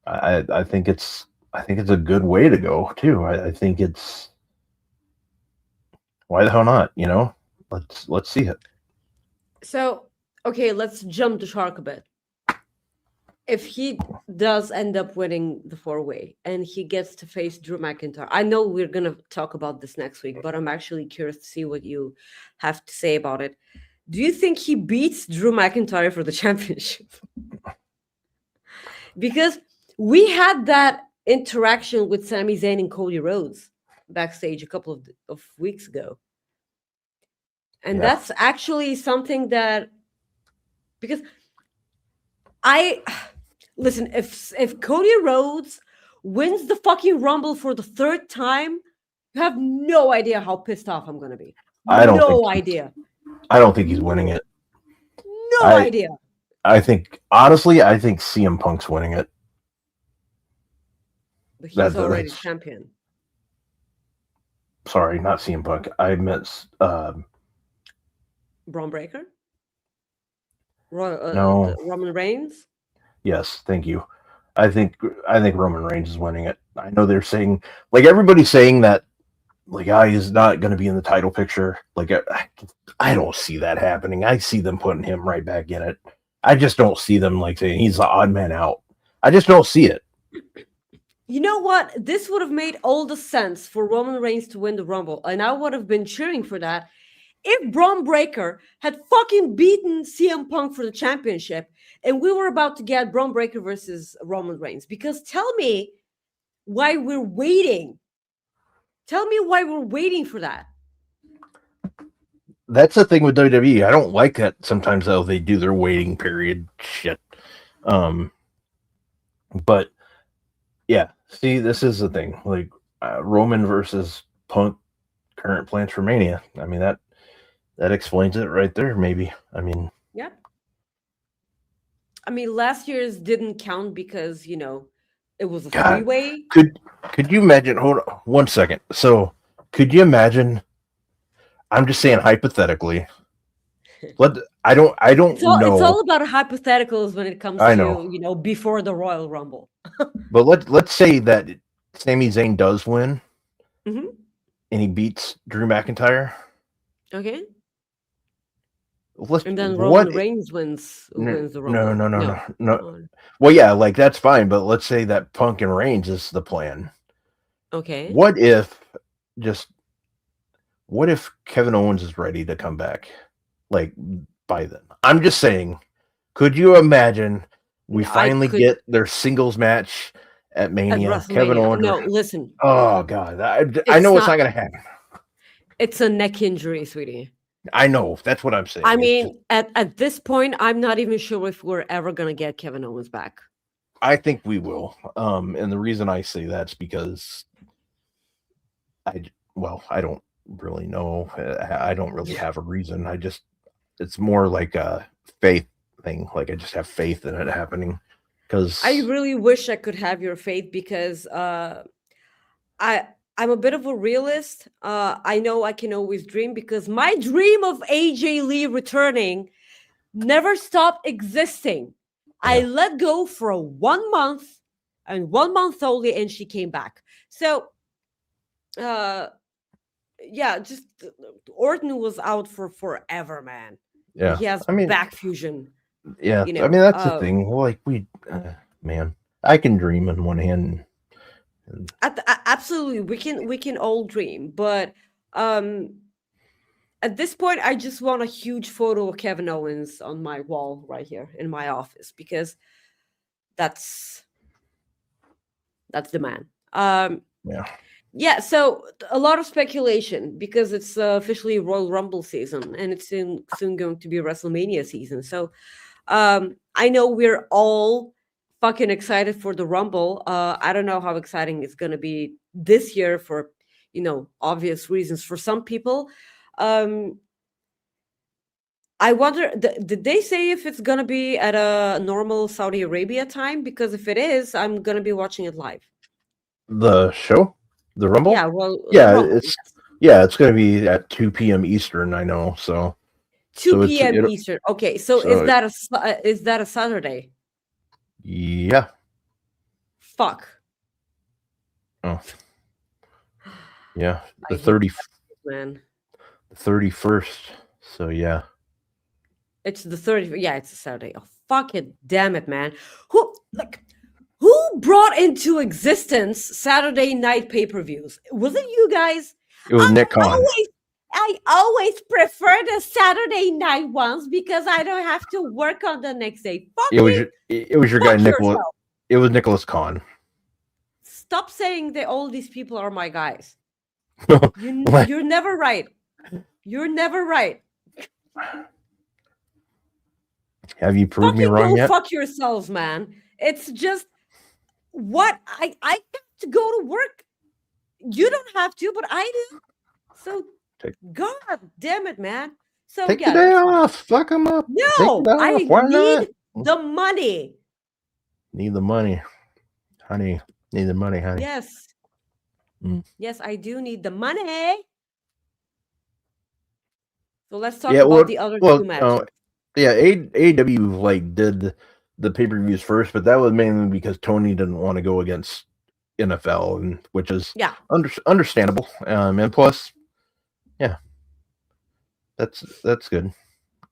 I think it's a good way to go too. I think it's, why the hell not? Let's see it. So, okay, let's jump the shark a bit. If he does end up winning the 4-way and he gets to face Drew McIntyre, I know we're going to talk about this next week, but I'm actually curious to see what you have to say about it. Do you think he beats Drew McIntyre for the championship? Because we had that interaction with Sami Zayn and Cody Rhodes backstage a couple of weeks ago. And that's actually something that, because listen, if Cody Rhodes wins the fucking Rumble for the 3rd time, you have no idea how pissed off I'm going to be. I don't think he's winning it. No idea. I think, honestly, I think CM Punk's winning it. But he's already champion. Sorry, not CM Punk. I meant Braun Breaker? No. Roman Reigns? Yes, thank you. I think Roman Reigns is winning it. I know they're saying, like, everybody's saying that, like, he's not going to be in the title picture. Like, I don't see that happening. I see them putting him right back in it. I just don't see them, like, saying he's the odd man out. I just don't see it. You know what? This would have made all the sense for Roman Reigns to win the Rumble, and I would have been cheering for that if Braun Breaker had fucking beaten CM Punk for the championship and we were about to get Braun Breaker versus Roman Reigns. Because tell me why we're waiting. Tell me why we're waiting for that. That's the thing with WWE. I don't like that sometimes, though, they do their waiting period shit. But yeah, see, this is the thing. Like Roman versus Punk, current plans for Mania. I mean, that That explains it right there, maybe. I mean, yeah. I mean, last year's didn't count because, it was a three-way. Could you imagine? Hold on 1 second. So, could you imagine? I'm just saying hypothetically. I don't know. It's all about hypotheticals when it comes to before the Royal Rumble. But let's say that Sami Zayn does win, and he beats Drew McIntyre. Okay. And then Roman Reigns wins the Rumble. No. Well, yeah, like that's fine, but let's say that Punk and Reigns is the plan. Okay. What if Kevin Owens is ready to come back? Like by then. I'm just saying, could you imagine we finally get their singles match at Mania? Kevin Owens. No, listen. Oh God. I know it's not gonna happen. It's a neck injury, sweetie. I know. That's what I'm saying. I mean, at this point, I'm not even sure if we're ever going to get Kevin Owens back. I think we will. And the reason I say that's because I don't really know. I don't really have a reason. It's more like a faith thing. Like I just have faith in it happening. Because I really wish I could have your faith because I'm a bit of a realist. I know I can always dream because my dream of AJ Lee returning never stopped existing. Yeah. I let go for 1 month and 1 month only, and she came back. So, just Orton was out for forever, man. Yeah, he has back fusion. Yeah, I mean that's the thing. Like man, I can dream in one hand. Absolutely, we can all dream, but at this point, I just want a huge photo of Kevin Owens on my wall right here in my office because that's the man. Yeah. So a lot of speculation because it's officially Royal Rumble season and it's soon going to be WrestleMania season. So I know we're all fucking excited for the Rumble. I don't know how exciting it's going to be this year for, obvious reasons for some people. I wonder, did they say if it's going to be at a normal Saudi Arabia time? Because if it is, I'm going to be watching it live. The show? The Rumble? Yeah, well, it's going to be at 2 p.m. Eastern, I know. So 2 p.m. Eastern. Okay, so is that a Saturday? Yeah. Fuck. Oh. Yeah. The 30th, man. The 31st. So yeah. It's the 30th. Yeah, it's a Saturday. Oh, fuck it. Damn it, man. Who brought into existence Saturday night pay-per-views? Was it you guys? It was Nick Khan. I always prefer the Saturday night ones because I don't have to work on the next day. It was your guy, Nicholas. It was Nicholas Khan. Stop saying that all these people are my guys. You're never right. You're never right. Have you proved me wrong yet? Fuck yourselves, man. It's just what I have to go to work. You don't have to, but I do. So God damn it, man. So take the day off. Fuck them up. No, I need the money. Need the money, honey. Need the money, honey. Yes. Yes, I do need the money. So let's talk about the other two matches. AEW did the pay-per-views first, but that was mainly because Tony didn't want to go against NFL, and which is understandable. And plus, that's good.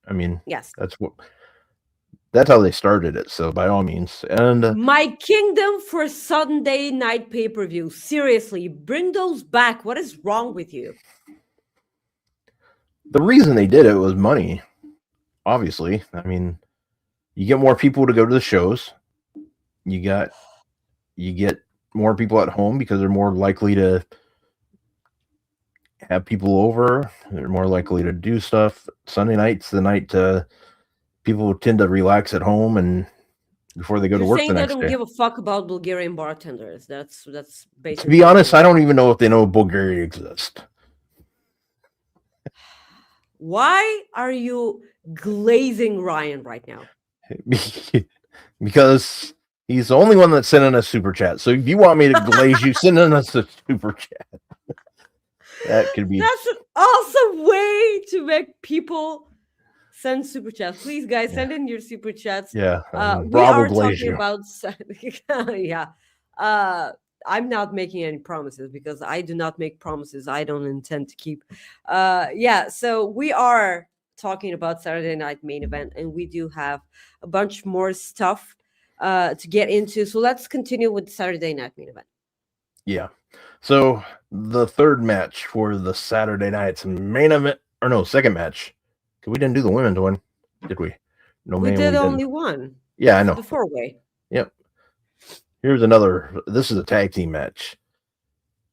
I mean, yes, that's how they started it. So by all means, and my kingdom for Sunday night pay-per-view. Seriously, bring those back. What is wrong with you? The reason they did it was money. Obviously, I mean, you get more people to go to the shows. You get more people at home because they're more likely to have people over. They're more likely to do stuff. Sunday night's the night people tend to relax at home and before they go to work the next day. They don't give a fuck about Bulgarian bartenders. That's basically. To be honest, I don't even know if they know Bulgaria exists. Why are you glazing Ryan right now? Because he's the only one that's sending us super chat. So if you want me to glaze you, send us a super chat. That could be. That's an awesome way to make people send super chats. Please, guys, send in your super chats. Yeah, we are talking about. Yeah, I'm not making any promises because I do not make promises I don't intend to keep. Yeah, so we are talking about Saturday Night Main Event, and we do have a bunch more stuff to get into. So let's continue with Saturday Night Main Event. Yeah. So the third match for the Saturday night's main event, or no, second match. We didn't do the women's one, did we? No, we did only one. Yeah, I know. The 4-way. Yep. Here's another. This is a tag team match.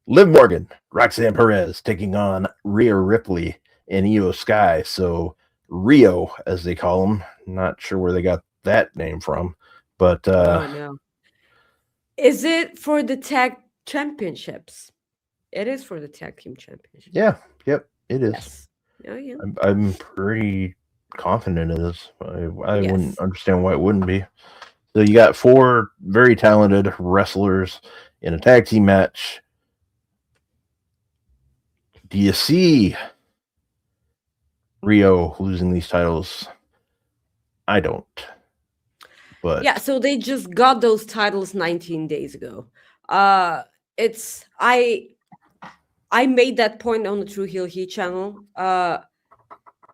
Liv Morgan, Roxanne Perez taking on Rhea Ripley and Io Sky. So Rio, as they call them. Not sure where they got that name from, but oh no. Is it for the tag championships? It is for the tag team championship. Yeah. Yep. It is. Yes. Oh, yeah. I'm pretty confident it is. I wouldn't understand why it wouldn't be. So you got 4 very talented wrestlers in a tag team match. Do you see Rio losing these titles? I don't. But yeah, so they just got those titles 19 days ago. I made that point on the True Heel Heat channel. I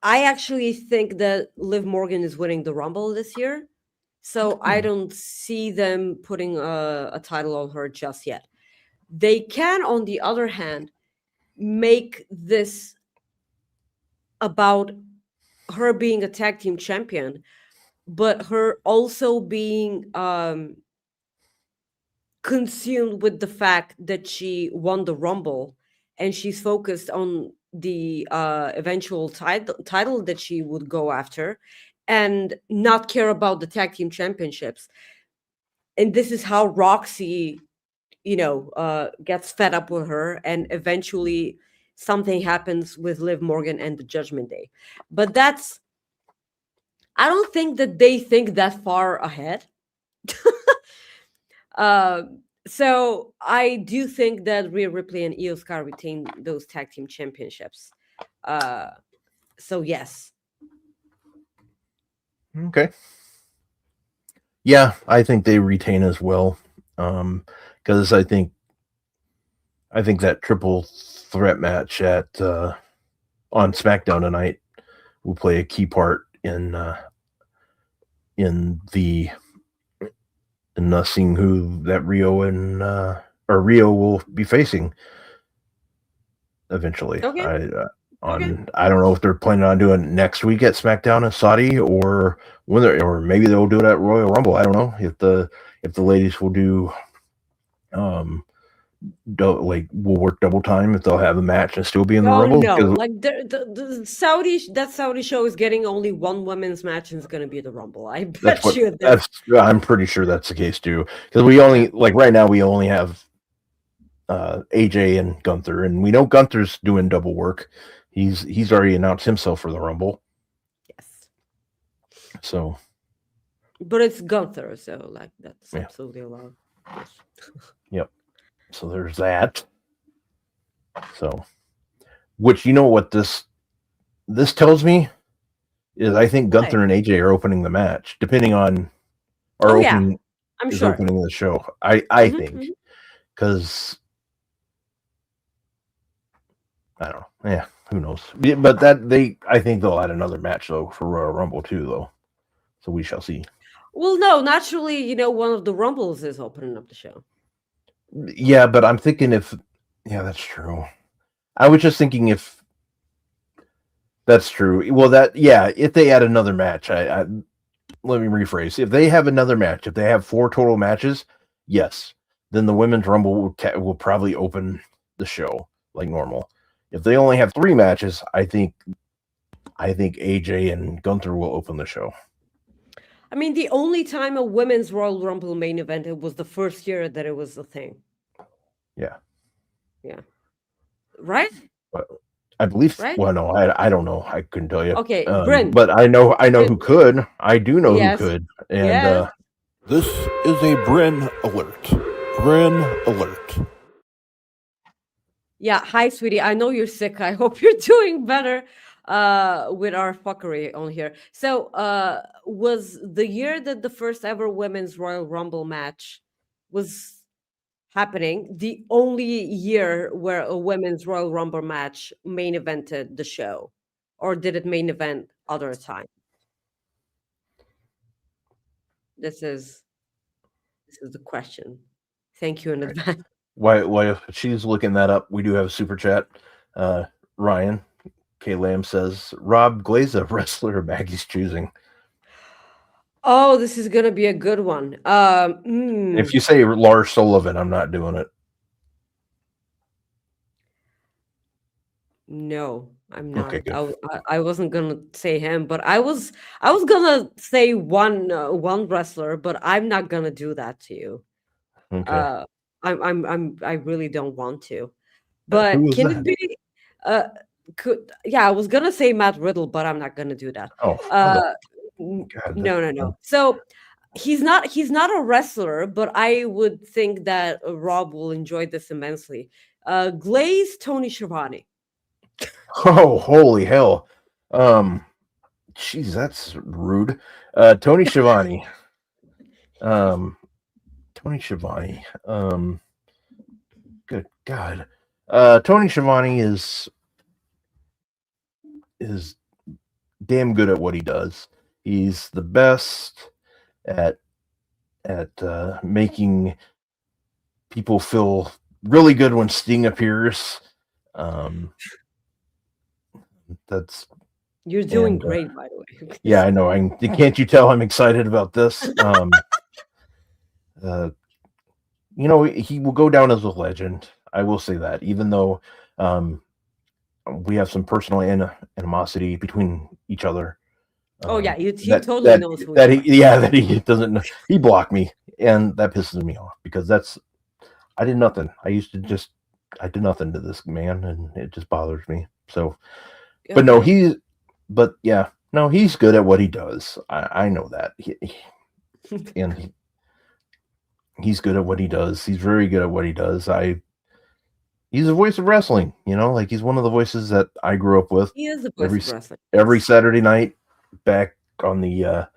actually think that Liv Morgan is winning the Rumble this year. So I don't see them putting a title on her just yet. They can, on the other hand, make this about her being a tag team champion, but her also being consumed with the fact that she won the Rumble and she's focused on the eventual title that she would go after and not care about the tag team championships. And this is how Roxy, gets fed up with her, and eventually something happens with Liv Morgan and the Judgment Day. But I don't think that they think that far ahead. So I do think that Rhea Ripley and Io Sky retain those tag team championships. So yes. Okay. Yeah, I think they retain as well. Because I think that triple threat match at on SmackDown tonight will play a key part in seeing who that Rio will be facing eventually. Okay. I don't know if they're planning on doing it next week at SmackDown in Saudi or or maybe they'll do it at Royal Rumble. I don't know if the ladies will do will work double time, if they'll have a match and still be in the Rumble. No, like the Saudi show is getting only one women's match and it's going to be the Rumble. I bet you that. I'm pretty sure that's the case too, because we only right now we only have AJ and Gunther, and we know Gunther's doing double work. He's already announced himself for the Rumble. Yes. So. But it's Gunther, so that's absolutely allowed. Yes. Yep. So there's that. So, which what this tells me is I think Gunther and AJ are opening the match, depending on I'm sure opening the show. I think, because I don't know. Yeah, who knows? But I think they'll add another match though for Royal Rumble too, though. So we shall see. Well, no, naturally, one of the Rumbles is opening up the show. Yeah, but I'm thinking that's true. I was just thinking if that's true. Well, if they add another match, let me rephrase. If they have another match, if they have 4 total matches, yes, then the Women's Rumble will probably open the show like normal. If they only have 3 matches, I think AJ and Gunther will open the show. I mean, the only time a women's Royal Rumble main event, it was the first year that it was a thing. Yeah. Yeah. Right? But I believe. right? Well, no, I don't know. I couldn't tell you. Okay, Bryn. But I know who could. I do know who Yes. could. And Yes. This is a Bryn alert. Bryn alert. Yeah, hi, sweetie. I know you're sick. I hope you're doing better with our fuckery on here. So, was the year that the first ever women's Royal Rumble match was happening the only year where a women's Royal Rumble match main evented the show? Or did it main event other time? This is the question. Thank you in advance. while she's looking that up, we do have a super chat. Ryan K. Lamb says, Rob Glazer, wrestler of Maggie's choosing. Oh, this is gonna be a good one. If you say Lars Sullivan, I'm not doing it. No, I'm not. Okay, good. I wasn't gonna say him, but I was gonna say one wrestler, but I'm not gonna do that to you. Okay. I really don't want to. But who was can that? it be? I was gonna say Matt Riddle, but I'm not gonna do that. Oh, God, no. So he's not a wrestler, but I would think that Rob will enjoy this immensely. Glaze Tony Schiavone. Oh, holy hell. Jeez, that's rude. Tony Schiavone. Tony Schiavone. Good God. Tony Schiavone is damn good at what he does. He's the best at making people feel really good when Sting appears. That's You're doing great, by the way. Yeah, I know. Can't you tell I'm excited about this? He will go down as a legend. I will say that, even though we have some personal animosity between each other. Oh yeah, he totally knows who. That he doesn't know. He blocked me, and that pisses me off because I did nothing. I did nothing to this man, and it just bothers me. So, okay. But no, he's good at what he does. I know that, and he's good at what he does. He's very good at what he does. He's the voice of wrestling, like he's one of the voices that I grew up with. He is the voice of wrestling. Every Saturday night back on the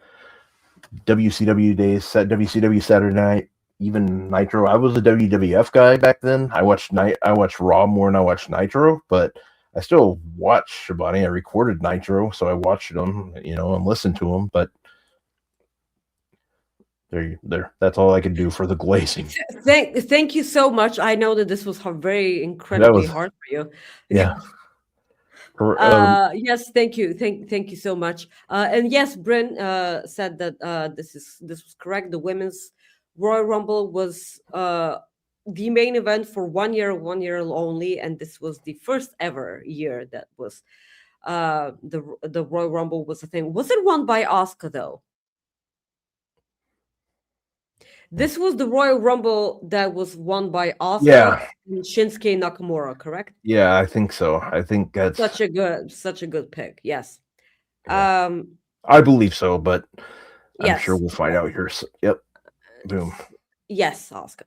WCW days, WCW Saturday night, even Nitro. I was a WWF guy back then. I watched Raw more than I watched Nitro, but I still watched Schiavone. I recorded Nitro, so I watched them, and listened to them, but there. That's all I can do for the glazing. Thank you so much. I know that this was very incredibly hard for you. Yeah. Yes, thank you. Thank you so much. And yes, Bryn said that this was correct. The women's Royal Rumble was the main event for 1 year only, and this was the first ever year that was the Royal Rumble was a thing. Was it won by Asuka though? This was the Royal Rumble that was won by Asuka and Shinsuke Nakamura, correct? Yeah, I think so. I think that's such a good pick. Yes. Yeah. I believe so, but I'm sure we'll find out here. Yep. Boom. Yes, Asuka.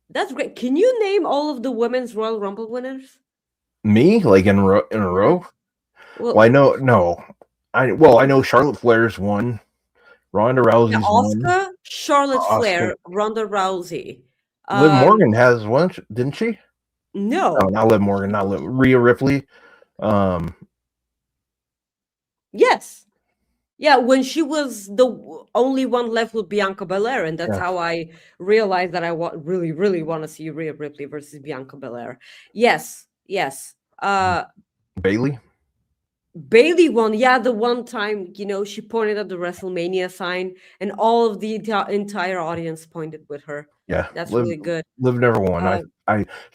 That's great. Can you name all of the women's Royal Rumble winners? Me? Like in a row? Well, I know. No. I know Charlotte Flair's won. Ronda Rousey's Asuka, Charlotte Flair, Ronda Rousey. Liv Morgan has one, didn't she? No, not Liv Morgan. Not Rhea Ripley. Yes. Yeah, when she was the only one left with Bianca Belair, and that's how I realized that I really, really want to see Rhea Ripley versus Bianca Belair. Yes. Bayley won, the one time, she pointed at the WrestleMania sign and all of the entire audience pointed with her. Yeah, that's really good. Liv never won.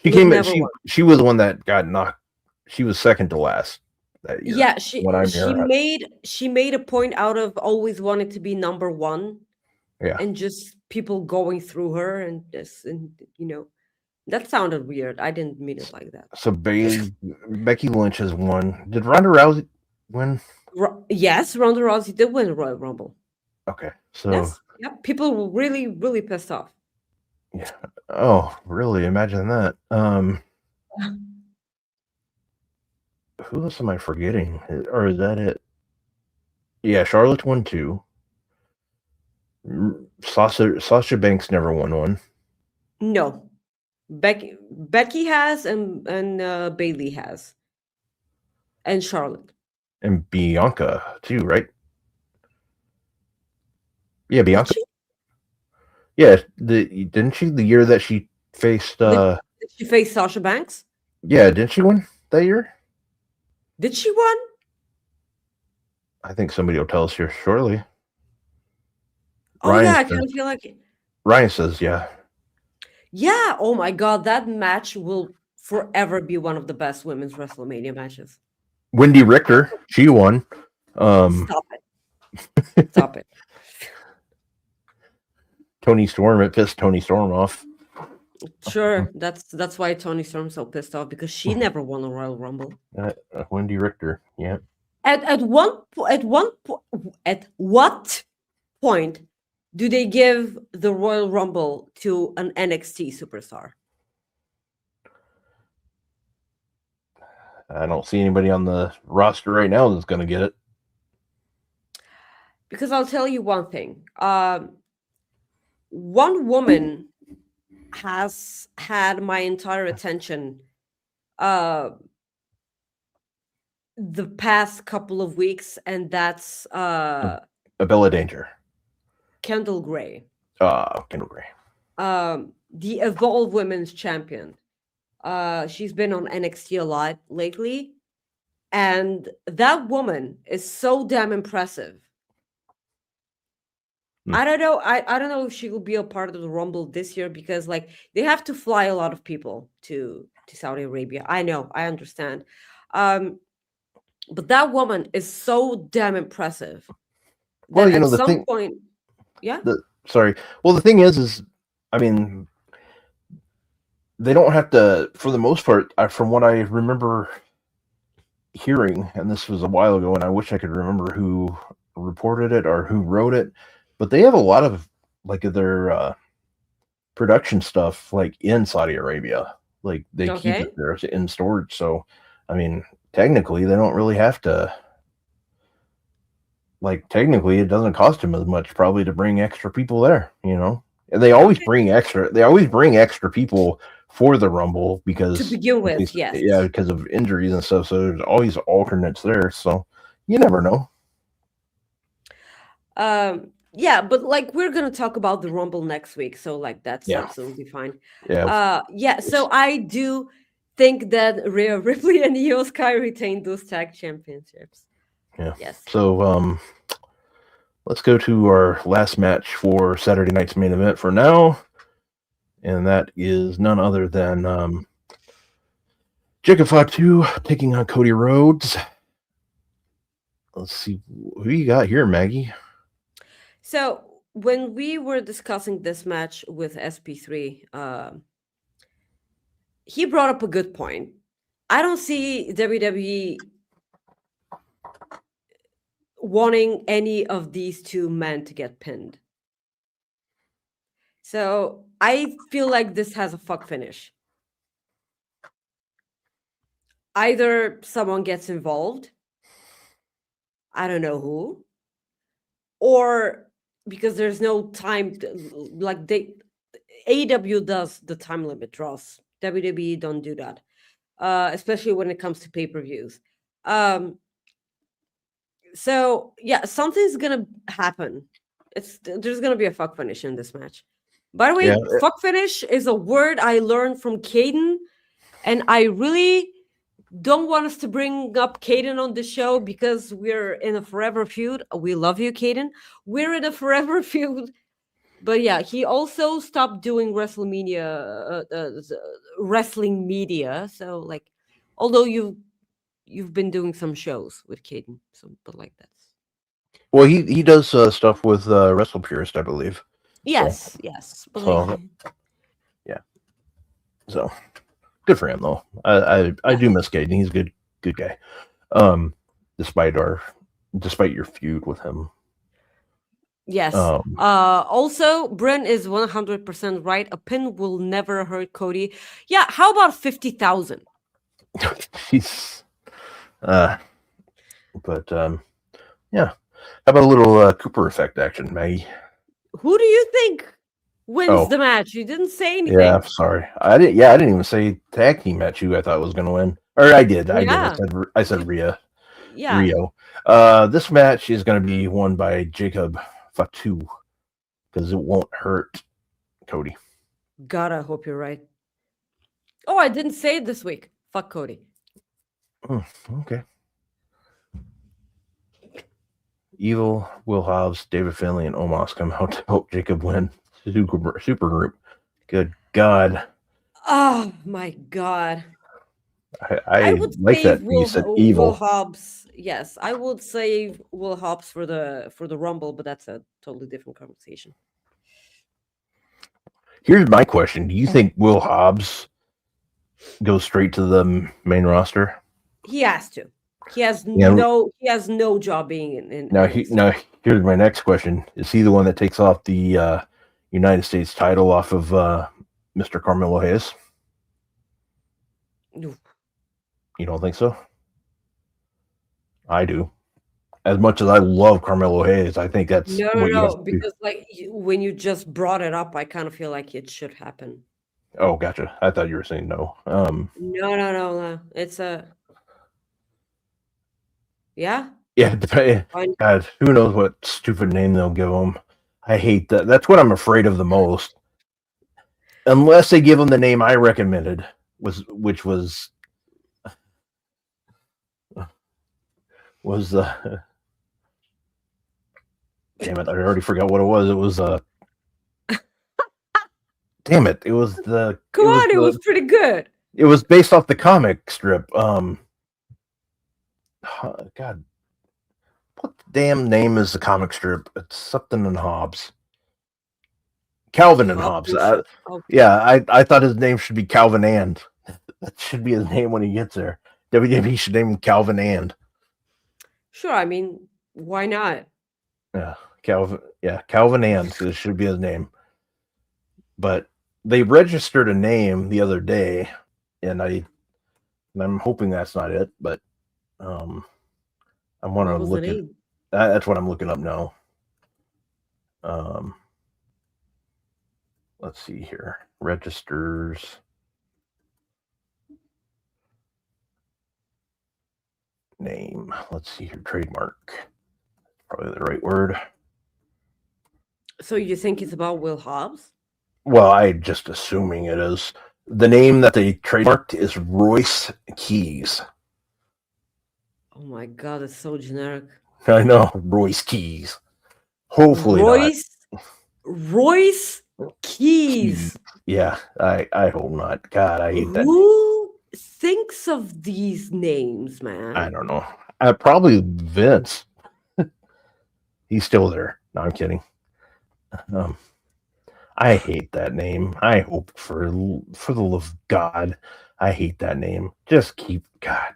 She came in. She was the one that got knocked. She was second to last that year. Yeah, she made a point out of always wanting to be number one. Yeah, and just people going through her and That sounded weird. I didn't mean it like that. So Becky Lynch has won. Did Ronda Rousey win? Yes, Ronda Rousey did win the Royal Rumble. Okay, so yes, yep. People were really, really pissed off. Yeah. Oh, really? Imagine that. Who else am I forgetting? Or is that it? Yeah, Charlotte won 2. Sasha Banks never won one. No, Becky has, and Bailey has, and Charlotte, and Bianca too, right? Yeah, Bianca. Yeah, didn't she the year that she faced? Did she face Sasha Banks? Yeah, didn't she win that year? Did she win? I think somebody will tell us here shortly. Oh Ryan yeah, I kind of feel like it. Ryan says, yeah. Yeah. Oh my God, that match will forever be one of the best women's WrestleMania matches. Wendy Richter, she won. Stop it. Stop it. Tony Storm, it pissed Tony Storm off. Sure, that's why Tony Storm's so pissed off, because she never won a Royal Rumble. Wendy Richter, yeah. At what point do they give the Royal Rumble to an NXT superstar? I don't see anybody on the roster right now that's going to get it. Because I'll tell you one thing. One woman has had my entire attention the past couple of weeks, and that's Bella Danger. Kendall Gray. Kendall Gray. The Evolve Women's Champion. She's been on NXT a lot lately, and that woman is so damn impressive. I don't know. I don't know if she will be a part of the Rumble this year, because like they have to fly a lot of people to Saudi Arabia. I know, I understand. But that woman is so damn impressive. Well, you know, the thing. Point, yeah. Sorry. Well, the thing is, I mean, they don't have to, for the most part, from what I remember hearing, and this was a while ago, and I wish I could remember who reported it or who wrote it, but they have a lot of like their production stuff like in Saudi Arabia. Like they keep it there in storage. So, I mean, technically they don't really have to. Like technically, it doesn't cost them as much probably to bring extra people there. You know, and they always bring extra. They always bring extra people for the Rumble because to begin with, yes, yeah, because of injuries and stuff. So there's always alternates there. So you never know. Yeah, but like we're gonna talk about the Rumble next week, so like that's absolutely fine. Yeah. Yeah. So I do think that Rhea Ripley and Io Sky retained those tag championships. Yeah. Yes. So let's go to our last match for Saturday night's main event for now, and that is none other than Jacob Fatu taking on Cody Rhodes. Let's see who you got here, Maggie. So when we were discussing this match with SP3, he brought up a good point. I don't see WWE wanting any of these two men to get pinned. So I feel like this has a fuck finish. Either someone gets involved, I don't know who, or because there's no time, like AEW does the time limit draws. WWE don't do that, especially when it comes to pay-per-views. So yeah, something's gonna happen. There's gonna be a fuck finish in this match. By the way, fuck finish is a word I learned from Caden, and I really don't want us to bring up Caden on the show because we're in a forever feud. We love you, Caden. We're in a forever feud. But yeah, he also stopped doing WrestleMania, wrestling media. So like, although you've been doing some shows with Caden, so but like that's. Well, he does stuff with Wrestle Purist, I believe. Yes, yes. So, yeah. So good for him, though. I do miss Caden. He's a good guy. Despite your feud with him. Yes. Also, Bryn is 100% right. A pin will never hurt Cody. Yeah. How about 50,000? Jeez. Yeah. How about a little Cooper effect action, Maggie? Who do you think wins the match? You didn't say anything. Yeah, sorry. I didn't even say tag team match who I thought was going to win. Or I did. I said Rhea. Yeah. Rio. This match is going to be won by Jacob Fatu because it won't hurt Cody. God, I hope you're right. Oh, I didn't say it this week. Fuck Cody. Okay. Evil, Will Hobbs, David Finlay, and Omos come out to help Jacob win super group. Good God. Oh my God. I would like that you said evil. Will Hobbs. Yes, I would save Will Hobbs for the Rumble, but that's a totally different conversation. Here's my question: do you think Will Hobbs goes straight to the main roster? He has to. He has no job being in. Now here's my next question: is he the one that takes off the United States title off of Mr. Carmelo Hayes? No. You don't think so? I do. As much as I love Carmelo Hayes, I think that's no. Because when you just brought it up, I kind of feel like it should happen. Oh, gotcha. I thought you were saying no. No. It's a yeah. Yeah. God, who knows what stupid name they'll give him? I hate that. That's what I'm afraid of the most. Unless they give him the name I recommended, which was damn it, I already forgot what it was. It was damn it, it was the it was pretty good. It was based off the comic strip. God, what damn name is the comic strip? It's something in Hobbs. Calvin and Hobbs. I thought his name should be Calvin and. That should be his name when he gets there. WWE should name him Calvin and. Sure, I mean, why not? Yeah, Calvin and. This should be his name. But they registered a name the other day, and I'm hoping that's not it. But I want to look at. That's what I'm looking up now. Let's see here. Registers. Name. Let's see here. Trademark. Probably the right word. So you think it's about Will Hobbs? Well, I'm just assuming it is. The name that they trademarked is Royce Keys. Oh my God, it's so generic. I know. Royce Keys. Hopefully Royce Keys. Yeah, I hope not. God, I hate that. Who thinks of these names, man? I don't know. Probably Vince. He's still there. No, I'm kidding. I hate that name. I hope for the love of God, I hate that name. Just keep God.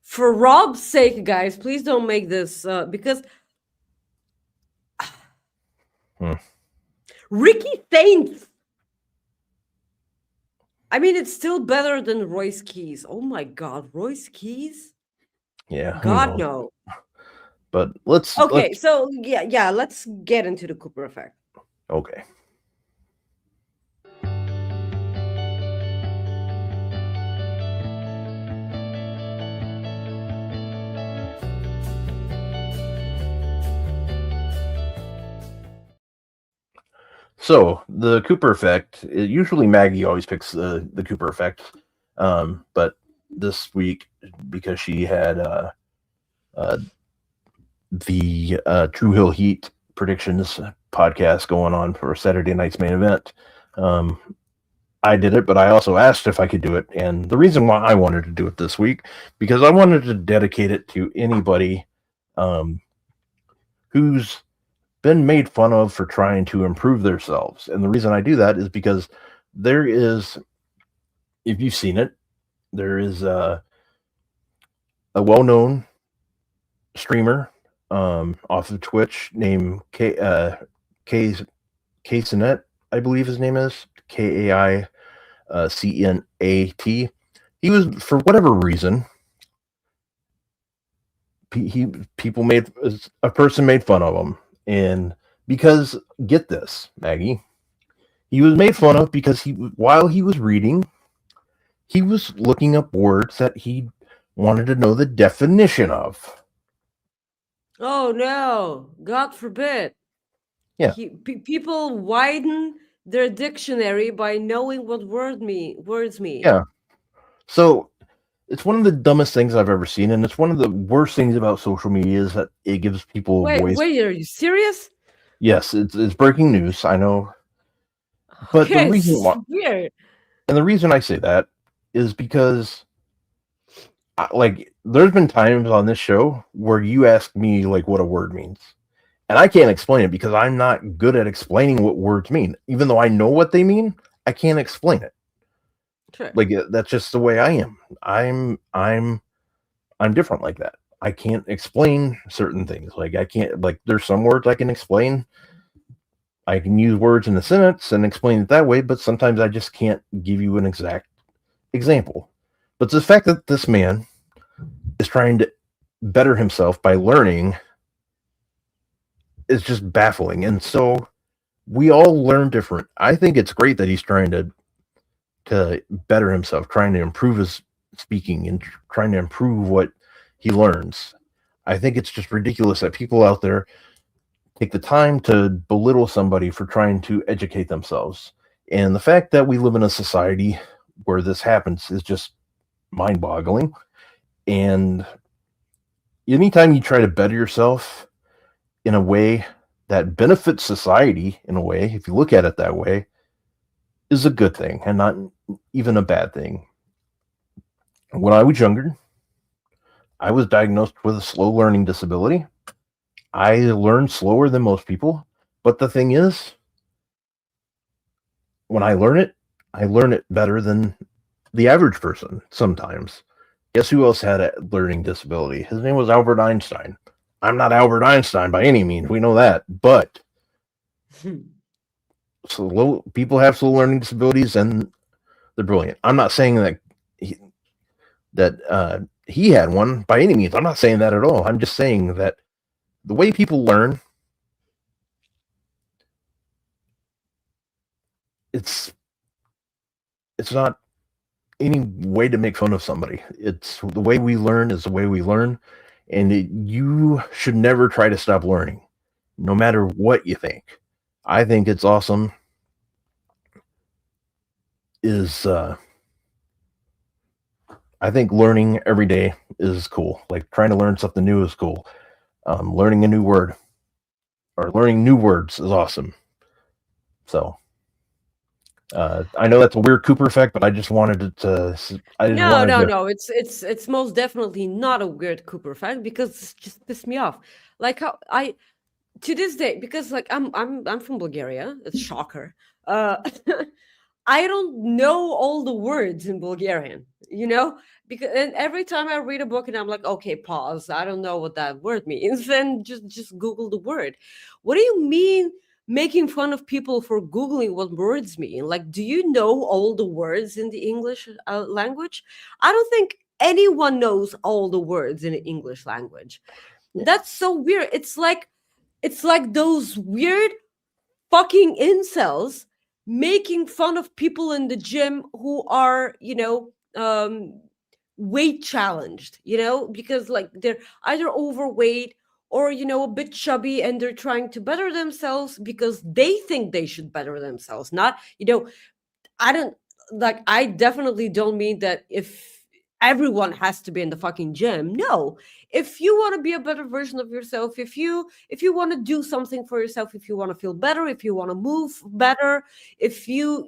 For Rob's sake, guys, please don't make this because Ricky Saints. I mean, it's still better than Royce Keys. Oh my God, Royce Keys? Yeah. God, no. But let's get into the Cooper effect. Okay. So the Cooper effect, usually Maggie always picks the Cooper effect. But this week, because she had the True Hill Heat predictions podcast going on for Saturday night's main event, I did it, but I also asked if I could do it. And the reason why I wanted to do it this week, because I wanted to dedicate it to anybody who's been made fun of for trying to improve themselves. And the reason I do that is because there is, if you've seen it, there is a well-known streamer off of Twitch named Kaizenet, I believe his name is KAICNAT. He was, for whatever reason, a person made fun of him, and because, get this, Maggie, he was made fun of because while he was reading, he was looking up words that he wanted to know the definition of. Oh no, God forbid. Yeah. People widen their dictionary by knowing what words mean. Yeah. So it's one of the dumbest things I've ever seen, and it's one of the worst things about social media is that it gives people a voice. Wait, are you serious? Yes, it's breaking news, I know. But okay, the reason why, weird. And the reason I say that is because there's been times on this show where you ask me like what a word means, and I can't explain it because I'm not good at explaining what words mean. Even though I know what they mean, I can't explain it. Sure. Like, that's just the way I am. I'm different like that. I can't explain certain things. Like, I can't, like, there's some words I can explain. I can use words in a sentence and explain it that way, but sometimes I just can't give you an exact example. But the fact that this man is trying to better himself by learning is just baffling. And so we all learn different. I think it's great that he's trying to better himself, trying to improve his speaking and trying to improve what he learns. I think it's just ridiculous that people out there take the time to belittle somebody for trying to educate themselves. And the fact that we live in a society where this happens is just mind-boggling. And anytime you try to better yourself in a way that benefits society, in a way, if you look at it that way, is a good thing and not even a bad thing. When I was younger, I was diagnosed with a slow learning disability. I learn slower than most people, but the thing is, when I learn it better than the average person sometimes. Guess who else had a learning disability? His name was Albert Einstein. I'm not Albert Einstein by any means. We know that, but people have slow learning disabilities and they're brilliant. I'm not saying that he had one by any means. I'm not saying that at all. I'm just saying that the way people learn, it's not any way to make fun of somebody. It's the way we learn is the way we learn, and you should never try to stop learning, no matter what you think. I think it's awesome. I think learning every day is cool. Like, trying to learn something new is cool. Learning a new word or learning new words is awesome. So I know that's a weird Cooper effect, but I just wanted to. No. It's most definitely not a weird Cooper effect because it's just pissed me off. Like, how to this day, because like I'm from Bulgaria. It's shocker. I don't know all the words in Bulgarian, because and every time I read a book and I'm like, okay, pause. I don't know what that word means. Then just Google the word. What do you mean making fun of people for Googling what words mean? Like, do you know all the words in the English language? I don't think anyone knows all the words in the English language. Yeah. That's so weird. It's like those weird fucking incels making fun of people in the gym who are, weight challenged, because like they're either overweight or, a bit chubby, and they're trying to better themselves because they think they should better themselves. Not, I definitely don't mean that if everyone has to be in the fucking gym. No, if you want to be a better version of yourself, if you want to do something for yourself, if you want to feel better, if you want to move better, if you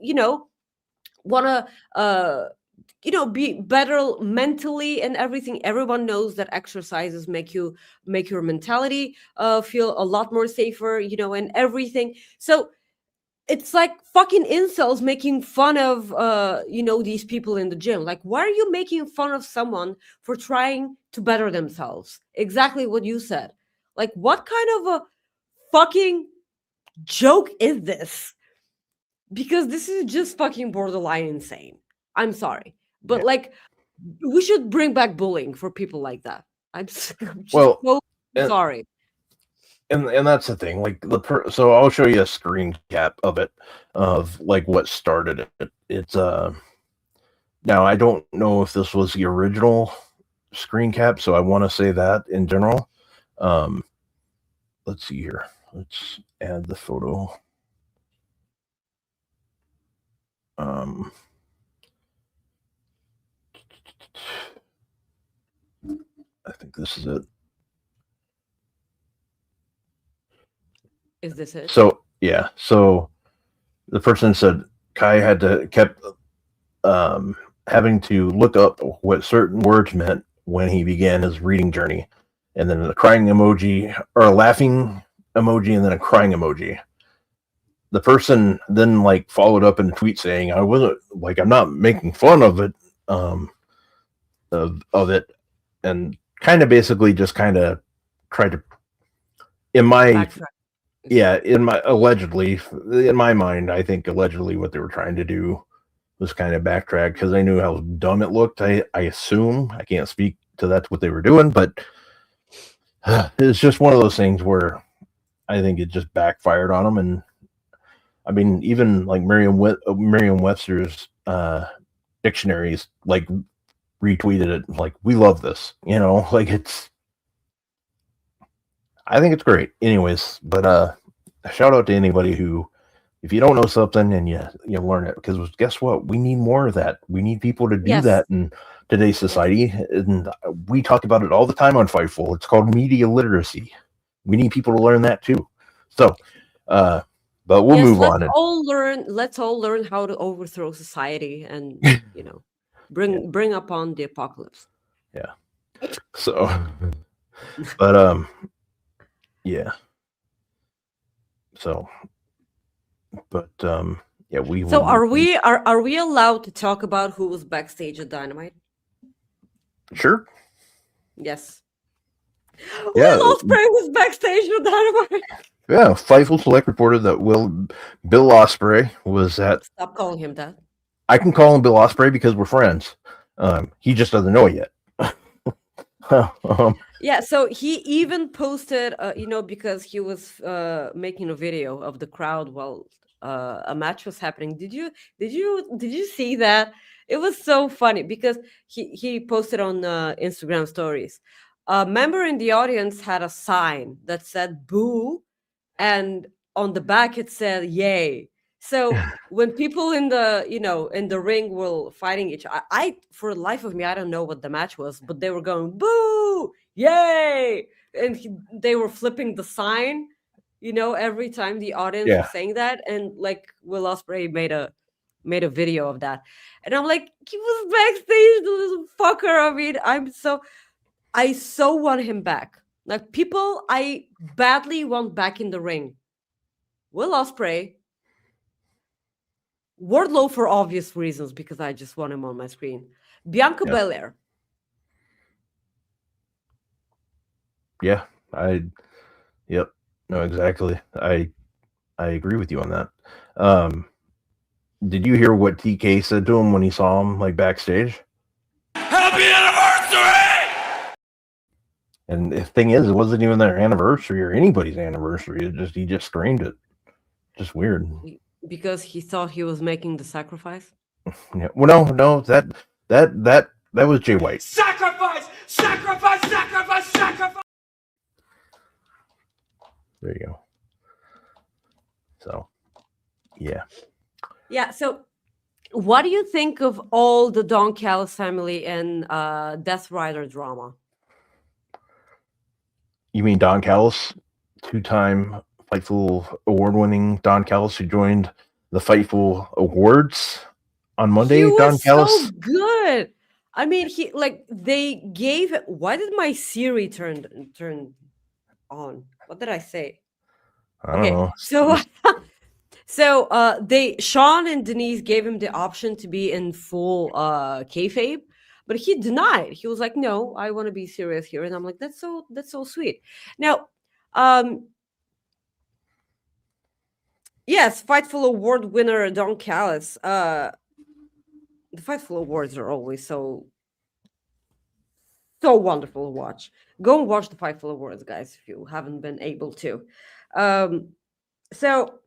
want to be better mentally and everything. Everyone knows that exercises make your mentality feel a lot more safer, and everything. So it's like fucking incels making fun of these people in the gym. Like, why are you making fun of someone for trying to better themselves? Exactly what you said. Like, what kind of a fucking joke is this? Because this is just fucking borderline insane. I'm sorry, but like, we should bring back bullying for people like that. I'm just so sorry. And that's the thing. Like so I'll show you a screen cap of it, of like what started it. It's now I don't know if this was the original screen cap, so I want to say that in general. Let's see here. Let's add the photo. I think this is it. Is this it? So yeah. So the person said Kai kept having to look up what certain words meant when he began his reading journey, and then a crying emoji or a laughing emoji, and then a crying emoji. The person then like followed up in a tweet saying, "I wasn't like I'm not making fun of it, of it," and kind of basically just kind of tried to, allegedly, in my mind, I think allegedly what they were trying to do was kind of backtrack because I knew how dumb it looked. I assume, I can't speak to that's what they were doing, but it's just one of those things where I think it just backfired on them. And I mean, even like Merriam-Webster's dictionaries like retweeted it, like, we love this, like I think it's great. Anyways, but a shout out to anybody who, if you don't know something and you learn it, because guess what? We need more of that. We need people to do that in today's society. And we talk about it all the time on Fightful. It's called media literacy. We need people to learn that too. So, but we'll move on. Let's all learn how to overthrow society and, bring upon the apocalypse. Yeah. So, but, yeah. So, but yeah, we. So are we allowed to talk about who was backstage at Dynamite? Sure. Yes. Yeah. Will Ospreay was backstage at Dynamite. Yeah, FightfulSelect reported that Bill Ospreay was at. Stop calling him that. I can call him Bill Ospreay because we're friends. He just doesn't know it yet. Yeah, so he even posted, because he was making a video of the crowd while a match was happening. Did you see that? It was so funny because he posted on Instagram stories. A member in the audience had a sign that said "boo," and on the back it said "yay." So when people in the ring were fighting each other, I for the life of me, I don't know what the match was, but they were going "boo," "yay," and they were flipping the sign, every time the audience was saying that. And like Will Ospreay made a video of that, and I'm like, he was backstage, this fucker. I mean, I so want him back. Like, people I badly want back in the ring: Will Ospreay, Wardlow for obvious reasons because I just want him on my screen, Bianca Belair. Yeah, no, exactly. I agree with you on that. Did you hear what TK said to him when he saw him like backstage? Happy anniversary! And the thing is, it wasn't even their anniversary or anybody's anniversary. He just screamed it. Just weird. Because he thought he was making the sacrifice. Yeah. Well, no, that was Jay White. Sacrifice! Sacrifice! Sacrifice! Sacrifice! There you go. So, yeah. Yeah. So, what do you think of all the Don Callis family and Death Rider drama? You mean Don Callis, two-time Fightful award-winning Don Callis, who joined the Fightful Awards on Monday, he was Don Callis. so good. I mean, they gave. Why did my Siri turn on? What did I say? I don't know. So Sean and Denise gave him the option to be in full kayfabe, but he denied. He was like, "No, I want to be serious here," and I'm like, "That's so sweet." Now, yes, Fightful Award winner Don Callis. The Fightful Awards are always so wonderful to watch. Go and watch the Fightful Awards, guys, if you haven't been able to. So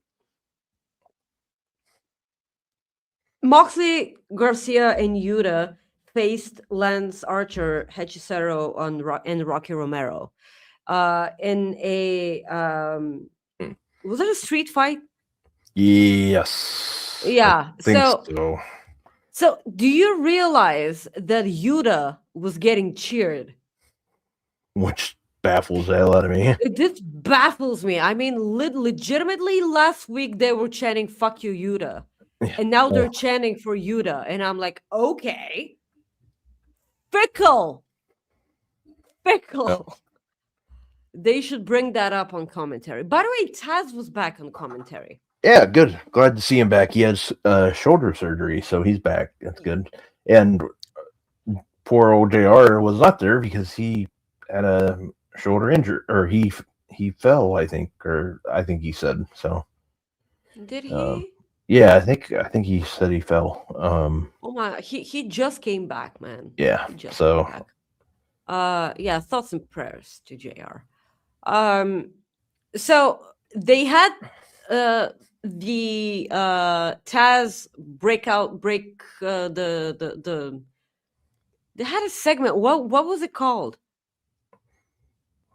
Moxley, Garcia, and Yuta faced Lance Archer, Hechicero, and Rocky Romero in a was it a street fight? Yes. Yeah. I think so. So do you realize that Yuta was getting cheered? Which baffles the hell out of me. This baffles me. I mean, legitimately, last week they were chanting "Fuck you, Yuta," and now they're chanting for Yuta, and I'm like, okay, fickle. Oh. They should bring that up on commentary. By the way, Taz was back on commentary. Yeah, good. Glad to see him back. He has shoulder surgery, so he's back. That's good. And poor old JR was not there because he had a shoulder injury, or he fell, I think he said so. Did he? Yeah, I think he said he fell. Oh my! He just came back, man. Yeah. So. Yeah. Thoughts and prayers to JR. So they had the Taz break the they had a segment. What was it called?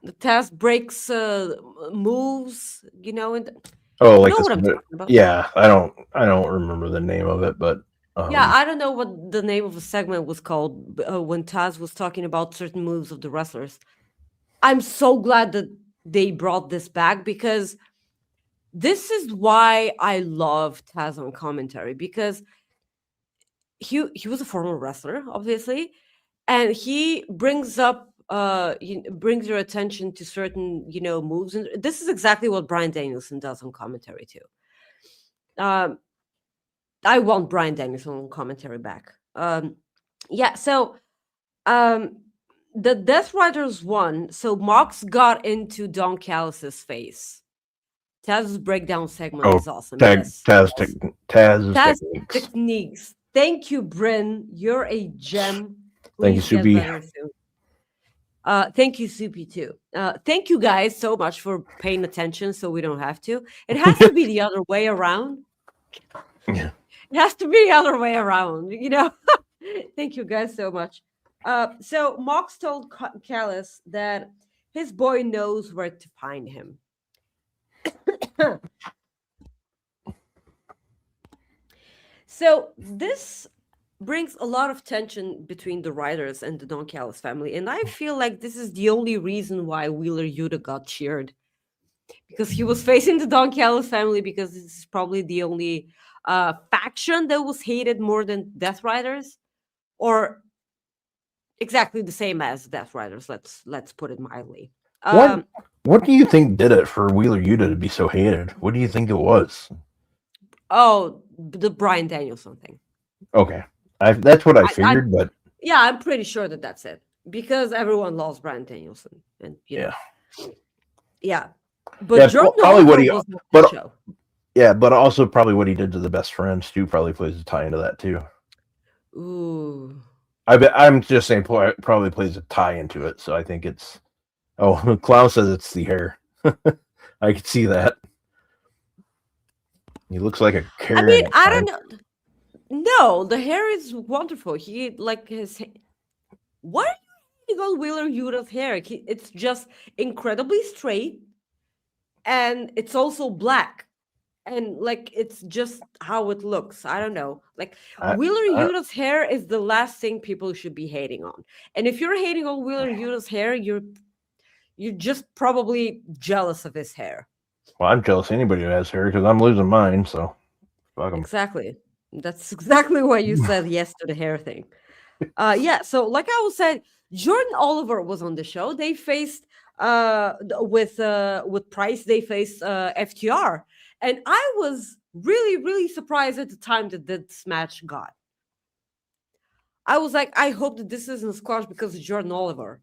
The Taz breaks moves, and like what I'm talking about. Yeah, I don't remember the name of it, but yeah, I don't know what the name of the segment was called when Taz was talking about certain moves of the wrestlers. I'm so glad that they brought this back, because this is why I love Taz on commentary, because he was a former wrestler, obviously, and he brings up brings your attention to certain moves, and this is exactly what Bryan Danielson does on commentary too. I want Bryan Danielson on commentary back. Yeah, so the Death Riders won, so Mox got into Don Callis' face. Taz's breakdown segment is awesome. Taz techniques. Thank you, Bryn. You're a gem. Thank you, Soupy. Thank you, Soupy, too. Thank you guys so much for paying attention so we don't have to. It has to be the other way around. Yeah. It has to be the other way around, Thank you guys so much. So Mox told Callis that his boy knows where to find him. So this brings a lot of tension between the writers and the Don Callis family, and I feel like this is the only reason why Wheeler Yuta got cheered, because he was facing the Don Callis family, because this is probably the only faction that was hated more than Death Riders, or exactly the same as Death Riders. Let's put it mildly. What do you think did it for Wheeler Yuta to be so hated? What do you think it was? Oh, the Bryan Danielson thing. Okay, that's what I figured, but yeah, I'm pretty sure that's it, because everyone loves Bryan Danielson, and yeah. But Jordan probably what he was the show. Yeah, but also probably what he did to the best friends too probably plays a tie into that too. Ooh. I'm just saying probably plays a tie into it, so I think it's. Oh, Clown says it's the hair. I could see that. He looks like a carrot. I mean, I don't know. No, the hair is wonderful. He his. What are you thinking on Wheeler Yuta's hair? It's just incredibly straight, and it's also black, and it's just how it looks. I don't know. Wheeler Yuta's hair is the last thing people should be hating on. And if you're hating on Wheeler Yuta's hair, you're just probably jealous of his hair. Well, I'm jealous of anybody who has hair, because I'm losing mine. So, fuck 'em. Exactly. That's exactly why you said yes to the hair thing. Yeah, so like I was saying, Jordan Oliver was on the show. They faced with Price, they faced FTR. And I was really, really surprised at the time that this match got. I was like, I hope that this isn't squash because of Jordan Oliver.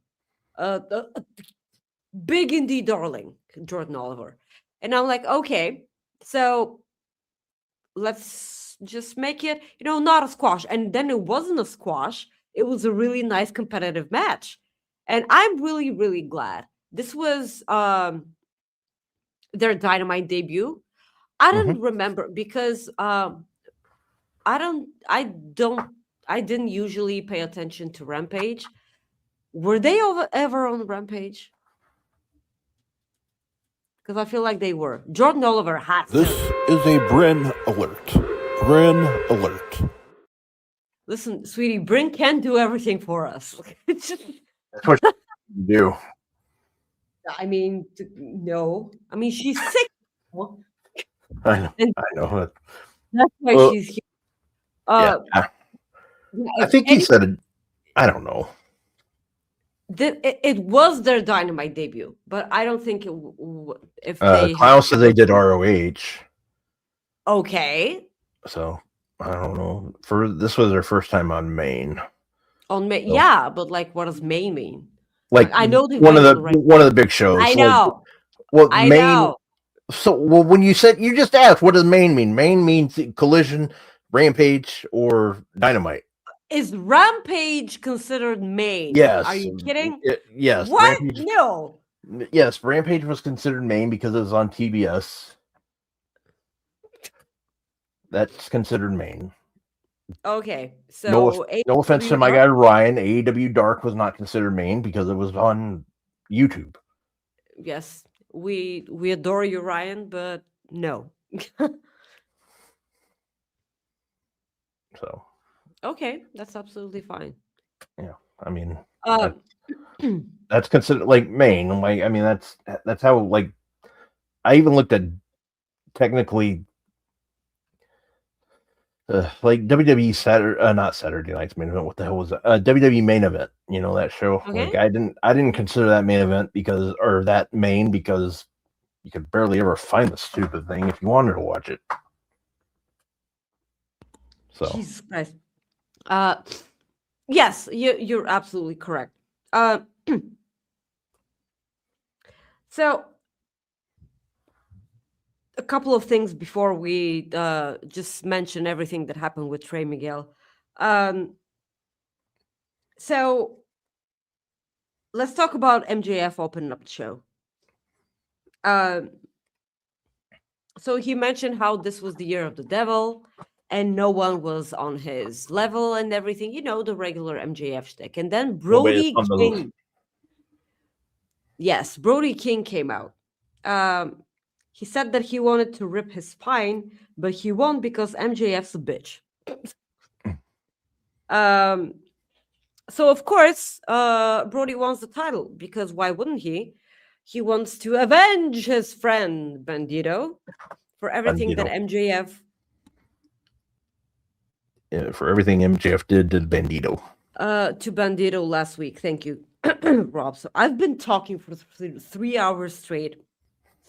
Big indie darling, Jordan Oliver. And I'm like, okay, so let's just make it, not a squash. And then it wasn't a squash. It was a really nice competitive match. And I'm really, really glad. This was their Dynamite debut. I don't remember because I didn't usually pay attention to Rampage. Were they ever on Rampage? Because I feel like they were. Jordan Oliver had This is a Bryn alert. Bryn alert. Listen, sweetie, Bryn can't do everything for us. That's what you do. I mean, no. I mean, she's sick. I know. That's why she's here. I think he said it. I don't know. It was their Dynamite debut, but I don't think if they. Klaus said they did ROH. Okay. So I don't know. This was their first time on Maine. On Maine, yeah, but like, what does Maine mean? Like I know one of the big shows. I know. I know. So when you said, you just asked, what does Maine mean? Maine means Collision, Rampage, or Dynamite. Is Rampage considered Maine? Yes. Are you kidding? Yes. What? Rampage, no. Yes, Rampage was considered Maine because it was on TBS. That's considered Maine. Okay, so no offense to my guy Ryan, AEW Dark was not considered Maine because it was on YouTube. Yes, we adore you, Ryan, but no. So. Okay, that's absolutely fine. Yeah, I mean, that's considered like Maine. Like, I mean, that's how, like, I even looked at technically, like WWE Saturday, not Saturday Night's main event. What the hell was that? WWE main event. You know that show. Okay. Like, I didn't consider that main event because you could barely ever find the stupid thing if you wanted to watch it. So. Jesus Christ. Yes, you're absolutely correct. So a couple of things before we just mention everything that happened with Trey Miguel. So let's talk about MJF opening up the show. So he mentioned how this was the year of the devil and no one was on his level and everything, the regular MJF shtick. And then Brody King. Yes, Brody King came out. He said that he wanted to rip his spine, but he won't because MJF's a bitch. So, of course, Brody wants the title because why wouldn't he? He wants to avenge his friend Bandito for everything that MJF... Yeah, for everything MJF did to Bandito. To Bandito last week. Thank you, Rob. So I've been talking for 3 hours straight,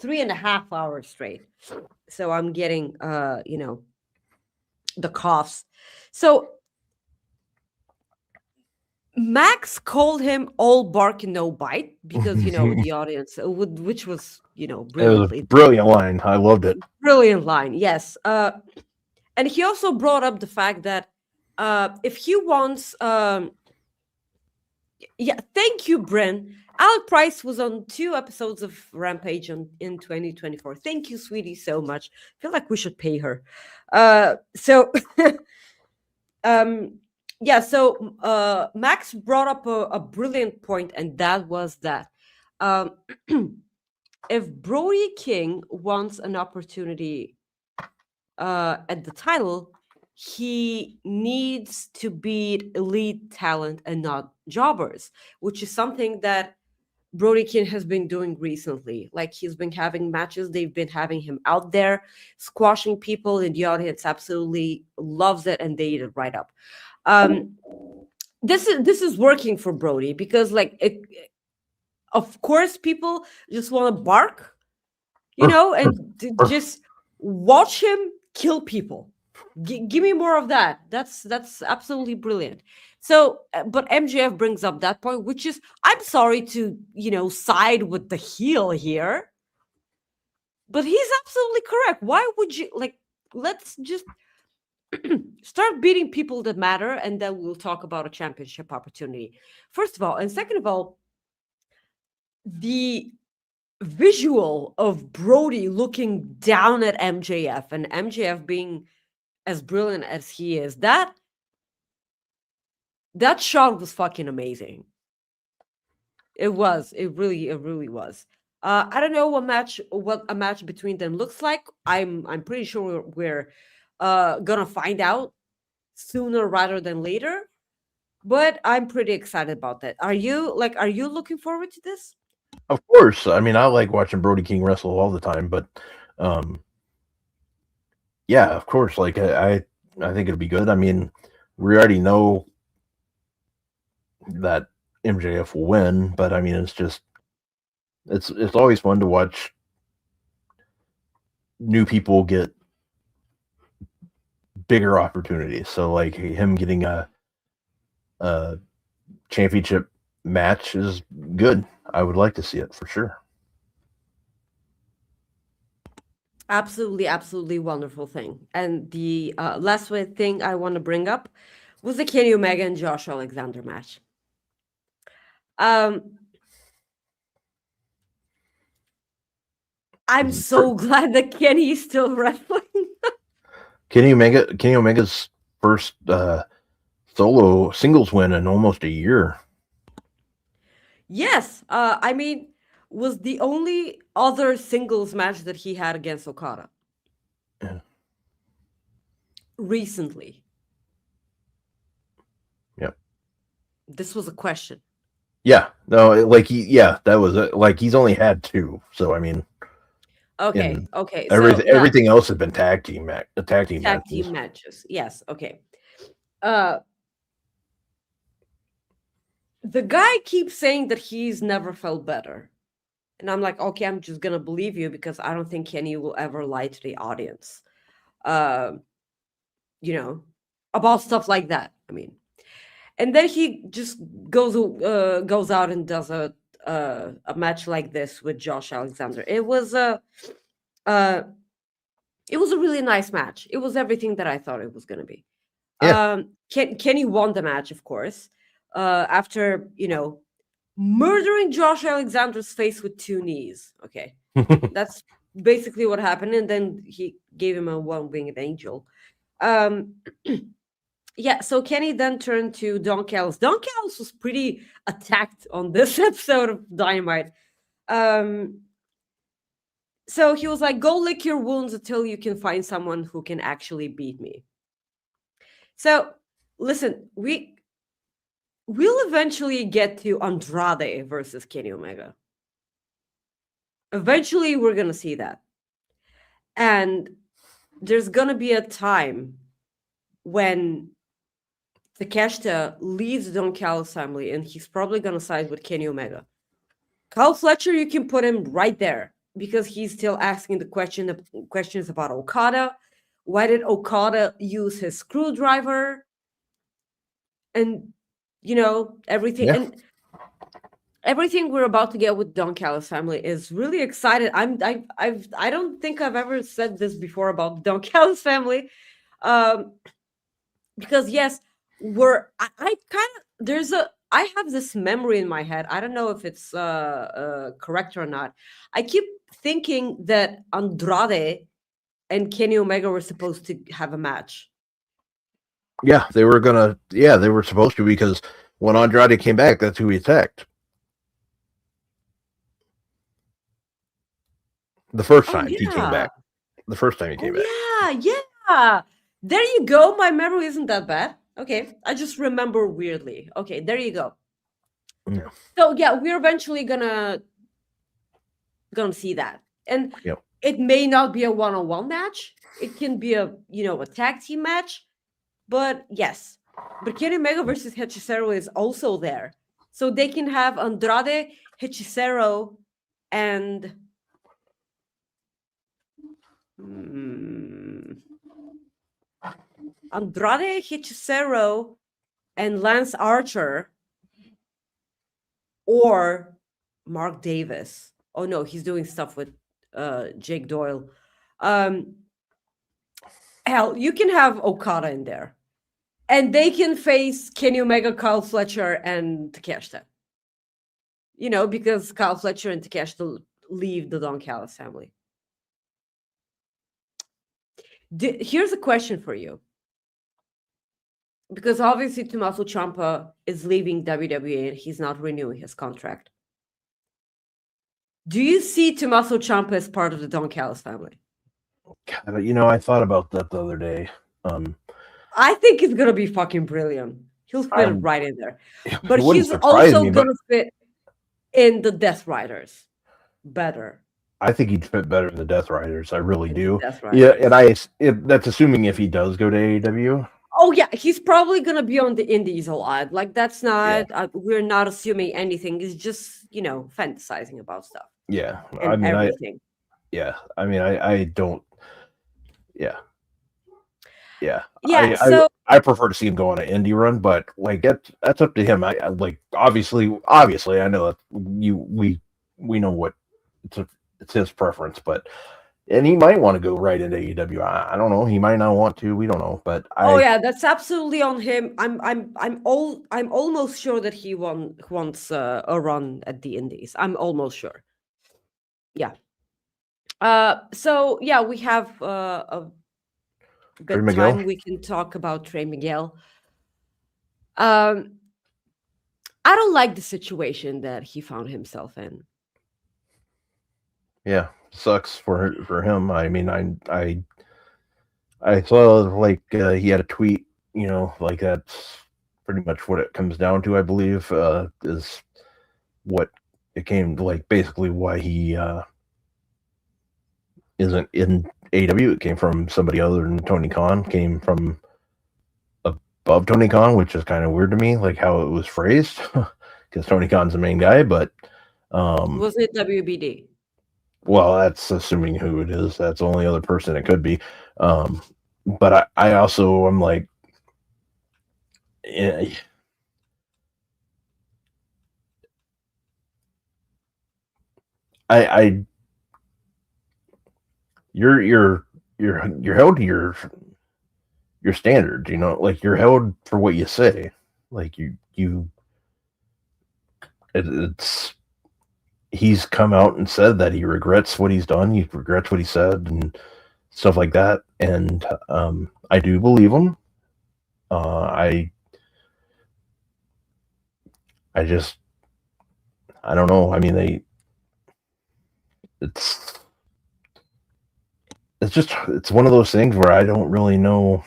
3.5 hours straight. So I'm getting, the coughs. So Max called him all bark and no bite because, the audience, which was, brilliant. It was a brilliant line. I loved it. Brilliant line. Yes. And he also brought up the fact that if he wants, thank you, Bryn. Alec Price was on 2 episodes of Rampage in 2024. Thank you, sweetie, so much. I feel like we should pay her. So Max brought up a brilliant point, and that was that if Brody King wants an opportunity at the title, he needs to beat elite talent and not jobbers, which is something that Brody King has been doing recently. Like, he's been having matches. They've been having him out there squashing people, and the audience absolutely loves it, and they eat it right up. This is working for Brody because, like, of course, people just want to bark, and just watch him kill people. Give me more of that. That's absolutely brilliant. So, but MJF brings up that point, which is, I'm sorry to, side with the heel here, but he's absolutely correct. Why would you, let's just start beating people that matter, and then we'll talk about a championship opportunity. First of all, and second of all, the visual of Brody looking down at MJF and MJF being as brilliant as he is, that shot was fucking amazing. It really was. I don't know what a match between them looks like. I'm pretty sure we're gonna find out sooner rather than later, but I'm pretty excited about that. Are you looking forward to this? Of course. I mean, I like watching Brody King wrestle all the time, but yeah, of course. Like, I think it'll be good. I mean, we already know that MJF will win, but I mean, it's always fun to watch new people get bigger opportunities. So, like, him getting a championship match is good. I would like to see it for sure. Absolutely wonderful thing. And the last thing I want to bring up was the Kenny Omega and Josh Alexander match. I'm so glad that Kenny is still wrestling. Kenny Omega's first solo singles win in almost a year. Yes, I mean, was the only other singles match that he had against Okada. Yeah. Recently. Yep. This was a question. Yeah. No, that was it. Like, he's only had 2. So, I mean. Okay. Everything else has been tag team matches. Yes. Okay. The guy keeps saying that he's never felt better. And I'm like, okay, I'm just going to believe you because I don't think Kenny will ever lie to the audience, about stuff like that. I mean, and then he just goes out and does a match like this with Josh Alexander. It was a really nice match. It was everything that I thought it was going to be. Yeah. Kenny won the match, of course, after, murdering Josh Alexander's face with 2 knees. Okay. That's basically what happened. And then he gave him a one-winged angel. Yeah, so Kenny then turned to Don Callis. Don Callis was pretty attacked on this episode of Dynamite. So he was like, go lick your wounds until you can find someone who can actually beat me. So, listen, we'll eventually get to Andrade versus Kenny Omega. Eventually, we're going to see that. And there's going to be a time when Takeshita leaves the Don Callis family, and he's probably going to side with Kenny Omega. Kyle Fletcher, you can put him right there because he's still asking the questions about Okada. Why did Okada use his screwdriver? And everything. Yeah. And everything we're about to get with Don Callis family is really excited. I don't think I've ever said this before about the Don Callis family, because yes, I have this memory in my head. I don't know if it's correct or not. I keep thinking that Andrade and Kenny Omega were supposed to have a match. Yeah, they were supposed to, because when Andrade came back, that's who he attacked. The first time he came back. The first time he came back. Yeah. There you go. My memory isn't that bad. Okay. I just remember weirdly. Okay, there you go. Yeah. So yeah, we're eventually gonna see that, and Yep. it may not be a one-on-one match. It can be a a tag team match, but yes, but Kenny Omega versus Hechicero is also there, so they can have Andrade, Hechicero, and Andrade, Hechicero, and Lance Archer, or Mark Davis. Oh no, he's doing stuff with Jake Doyle. Hell, you can have Okada in there, and they can face Kenny Omega, Kyle Fletcher, and Takeshita. Because Kyle Fletcher and Takeshita leave the Don Callis family. Here's a question for you. Because obviously Tommaso Ciampa is leaving WWE and he's not renewing his contract. Do you see Tommaso Ciampa as part of the Don Callis family? God, I thought about that the other day. I think it's gonna be fucking brilliant. He'll fit right in there. But he's also gonna fit in the Death Riders better. I think he'd fit better in the Death Riders. I really do. Yeah, and that's assuming if he does go to AEW. Oh yeah, he's probably gonna be on the Indies a lot. Like that's not. We're not assuming anything. It's just fantasizing about stuff. Yeah, and everything. I don't. Yeah. Yeah. Yeah. I prefer to see him go on an indie run, but like that's up to him. I like obviously I know that we know what it's his preference, and he might want to go right into AEW. I don't know. He might not want to. We don't know. But that's absolutely on him. I'm almost sure that he wants a run at the Indies. I'm almost sure. Yeah. So yeah, we have a bit of time. We can talk about Trey Miguel. I don't like the situation that he found himself in. Yeah, sucks for him. I mean, I saw like he had a tweet, like that's pretty much what it comes down to. I believe is what it came to, like basically why he isn't in AEW. It came from somebody other than Tony Khan. Came from above Tony Khan, which is kind of weird to me, like how it was phrased, because Tony Khan's the main guy. But was it WBD? Well, that's assuming who it is. That's the only other person it could be. But I also am like, you're held to your standards, like you're held for what you say. Like it's he's come out and said that he regrets what he's done. He regrets what he said and stuff like that. And I do believe him. I don't know. I mean, it's one of those things where I don't really know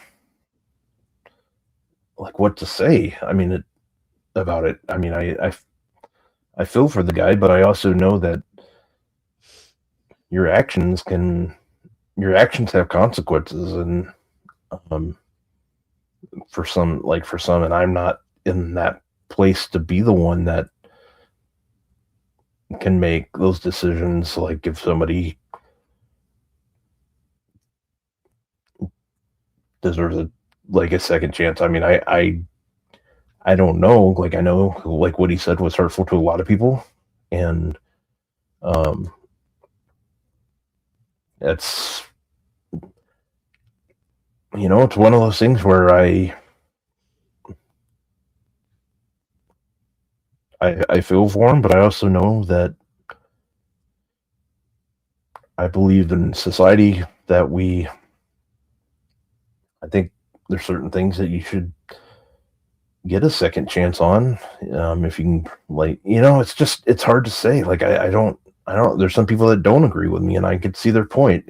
like what to say. I mean, about it. I mean, I feel for the guy, but I also know that your actions have consequences, and for some, and I'm not in that place to be the one that can make those decisions. Like if somebody deserves a second chance. I mean, I don't know. Like I know, like what he said was hurtful to a lot of people, and it's it's one of those things where I feel for him, but I also know that I believe in society that I think there's certain things that you should get a second chance on. If you can, like, it's hard to say. Like, I don't, there's some people that don't agree with me, and I could see their point.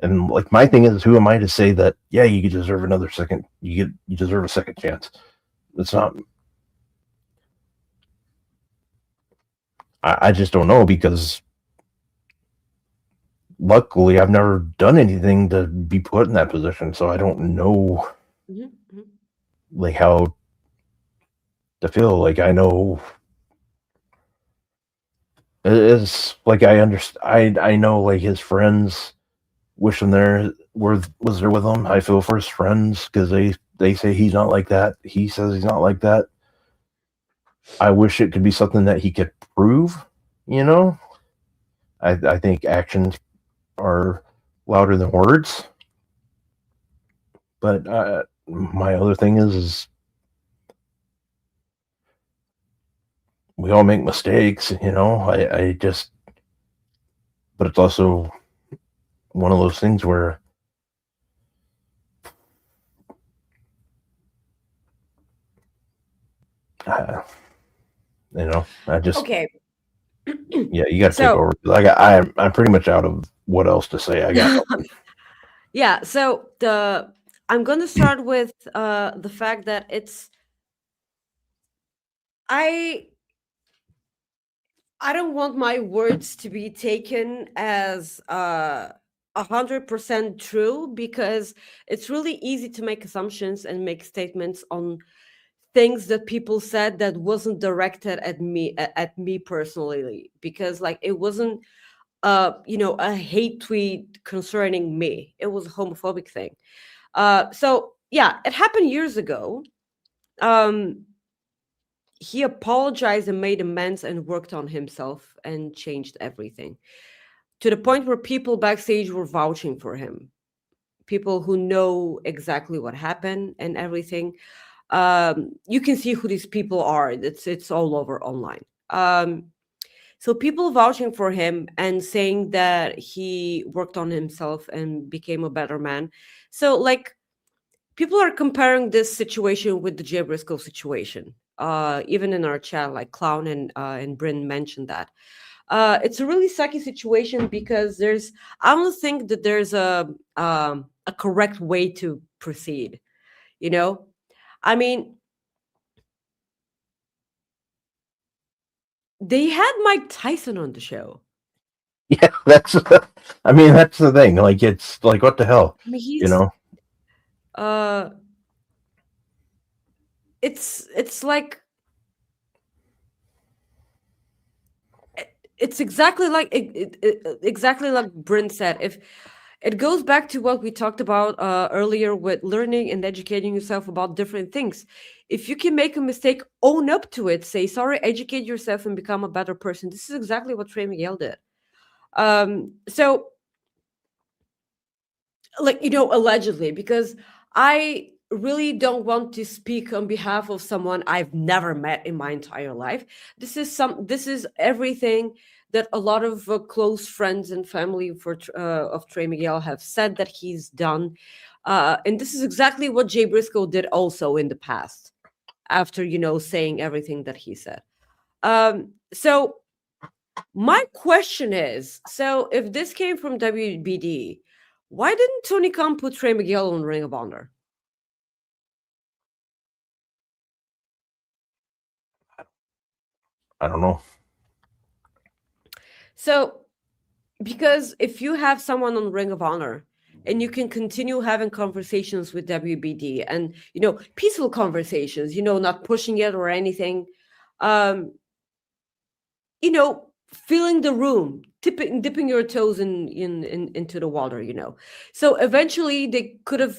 And like, my thing is, who am I to say that, yeah, you deserve another second, you deserve a second chance? It's not, I just don't know, because luckily I've never done anything to be put in that position, so I don't know like how to feel. Like, I know it's like I understand. I know, like, his friends wish him was there with him. I feel for his friends because they say he's not like that. He says he's not like that. I wish it could be something that he could prove. You know, I think actions are louder than words. But my other thing is we all make mistakes. You know, I just, but it's also one of those things where you know, I just Okay. Yeah, you got to take over. I'm pretty much out of what else to say. I got Yeah, so I'm going to start with the fact that I don't want my words to be taken as 100% true, because it's really easy to make assumptions and make statements on things that people said that wasn't directed at me personally, because like it wasn't a hate tweet concerning me. It was a homophobic thing. So yeah, it happened years ago. He apologized and made amends and worked on himself and changed everything, to the point where people backstage were vouching for him. People who know exactly what happened and everything. You can see who these people are. It's all over online. So people vouching for him and saying that he worked on himself and became a better man. So like, people are comparing this situation with the Jay Briscoe situation. Even in our chat, like Clown and Bryn mentioned that. It's a really sucky situation, because I don't think that there's a correct way to proceed. You know, I mean, they had Mike Tyson on the show. Yeah, that's the thing. Like, it's like, what the hell? I mean, you know? It's like, it's exactly like exactly like Bryn said. If it goes back to what we talked about earlier with learning and educating yourself about different things. If you can make a mistake, own up to it, say sorry, educate yourself, and become a better person. This is exactly what Trey Miguel did. So, like, allegedly, because I really don't want to speak on behalf of someone I've never met in my entire life. This is everything that a lot of close friends and family of Trey Miguel have said that he's done. And this is exactly what Jay Briscoe did also in the past, after, saying everything that he said. So my question is, so if this came from WBD, why didn't Tony Khan put Trey Miguel on Ring of Honor? I don't know. So, because if you have someone on Ring of Honor and you can continue having conversations with WBD and, peaceful conversations, not pushing it or anything, filling the room, dipping your toes into the water, So eventually they could have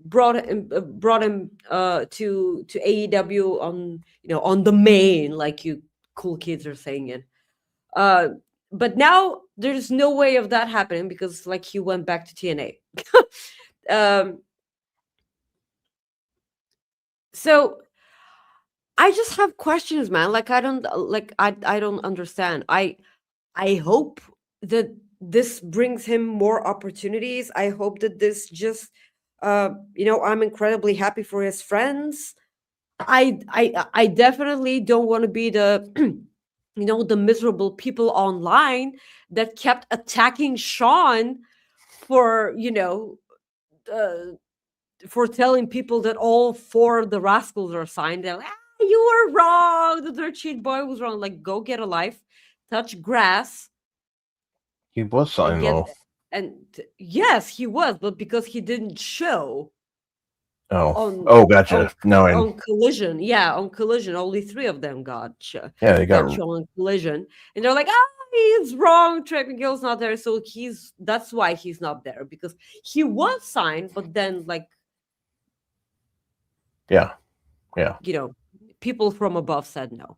brought him to AEW on the main, like you cool kids are saying it. But now there's no way of that happening, because like he went back to TNA. So I just have questions, man. Like, I don't understand. I hope that this brings him more opportunities. I hope that this just I'm incredibly happy for his friends. I definitely don't want to be the the miserable people online that kept attacking Sean for for telling people that all 4 of the Rascals are signed. They're like, you were wrong, the Dirt Sheet Boy was wrong. Like, go get a life, touch grass. He was signed though. And yes, he was, but because he didn't show. Gotcha. On Collision. Yeah, on Collision. Only 3 of them got shown on Collision. And they're like, he's wrong. Trey Miguel's not there. So that's why he's not there, because he was signed, but then people from above said no.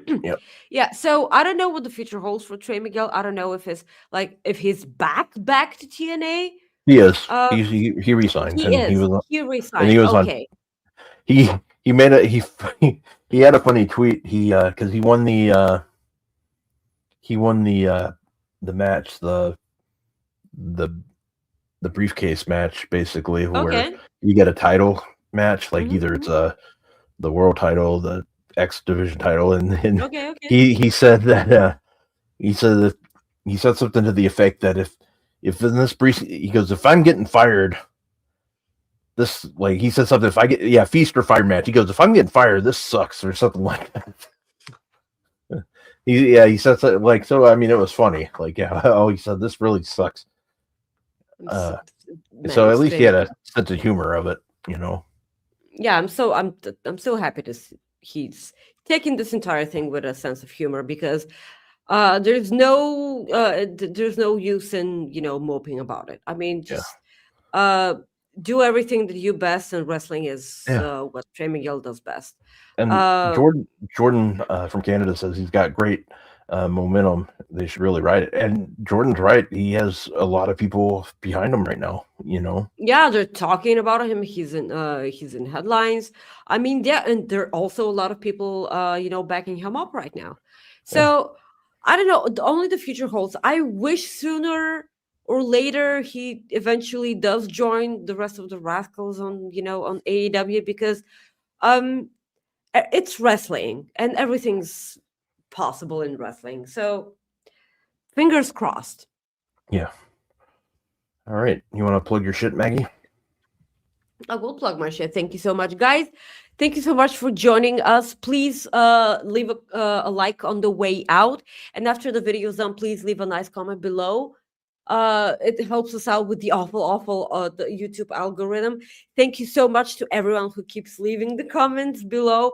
Yep. Yeah, so I don't know what the future holds for Trey Miguel. I don't know if he's back to TNA. He is. He resigned. He resigned. And he was okay. He made he had a funny tweet. Because he won the match, the briefcase match, basically, where you get a title match, like either it's the world title, the X division title, and he said that he said something to the effect that if in this brief, he goes, if I'm getting fired, this, like, he said something, if I get feast or fire match, he goes, if I'm getting fired, this sucks, or something like that. He said something like, so I mean, it was funny, like, he said this really sucks. So at least he had a sense of humor of it, Yeah, I'm so happy to see he's taking this entire thing with a sense of humor, because there's no use in moping about it. I mean, just do everything that you best, and wrestling is what Trey Miguel does best. And Jordan from Canada says he's got great momentum. They should really ride it. And Jordan's right. He has a lot of people behind him right now. Yeah, they're talking about him. He's in headlines. I mean, and there are also a lot of people backing him up right now. So I don't know. Only the future holds. I wish sooner or later he eventually does join the rest of the Rascals on AEW, because it's wrestling and everything's possible in wrestling. So fingers crossed. Yeah. All right. You want to plug your shit, Maggie? I will plug my shit. Thank you so much, guys. Thank you so much for joining us. Please leave a like on the way out. And after the video's done, please leave a nice comment below. It helps us out with the awful the YouTube algorithm. Thank you so much to everyone who keeps leaving the comments below.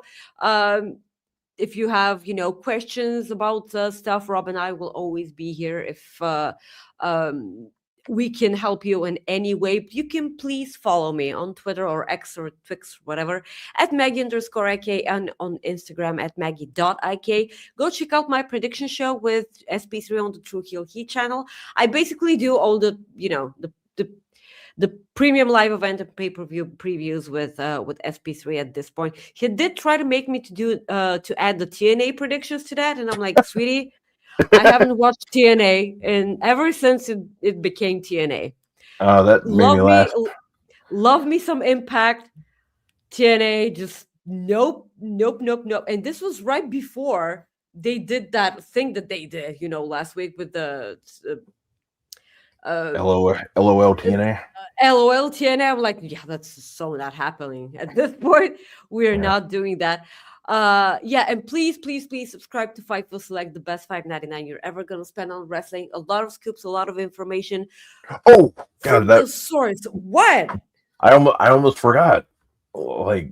If you have questions about stuff, Rob and I will always be here if we can help you in any way. You can please follow me on Twitter or X or Twix, whatever, at Maggie_IK, and on Instagram at Maggie.IK. Go check out my prediction show with SP3 on the True Heel Heat channel. I basically do all the the premium live event and pay-per-view previews with SP3 at this point. He did try to make me to add the TNA predictions to that, and I'm like, sweetie, I haven't watched TNA, and ever since it became TNA. That made me laugh. Love me some Impact. TNA, just nope. And this was right before they did that thing that they did, last week with the LOL TNA. LOL TNA. I'm like, yeah, that's so not happening at this point. We're not doing that. And please subscribe to FightfulSelect, the best $5.99 you're ever gonna spend on wrestling. A lot of scoops, a lot of information. Oh God, the source. What? I almost forgot. Like,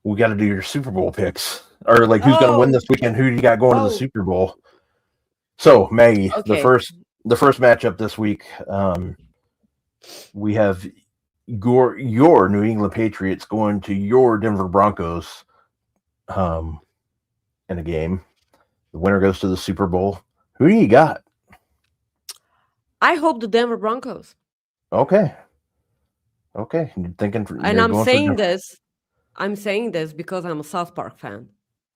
we got to do your Super Bowl picks, or like who's gonna win this weekend? Who do you got going to the Super Bowl? So Maggie, the first matchup this week, we have your New England Patriots going to your Denver Broncos. In a game, the winner goes to the Super Bowl. Who do you got? I hope the Denver Broncos. Okay. You're thinking, and I'm saying this. I'm saying this because I'm a South Park fan.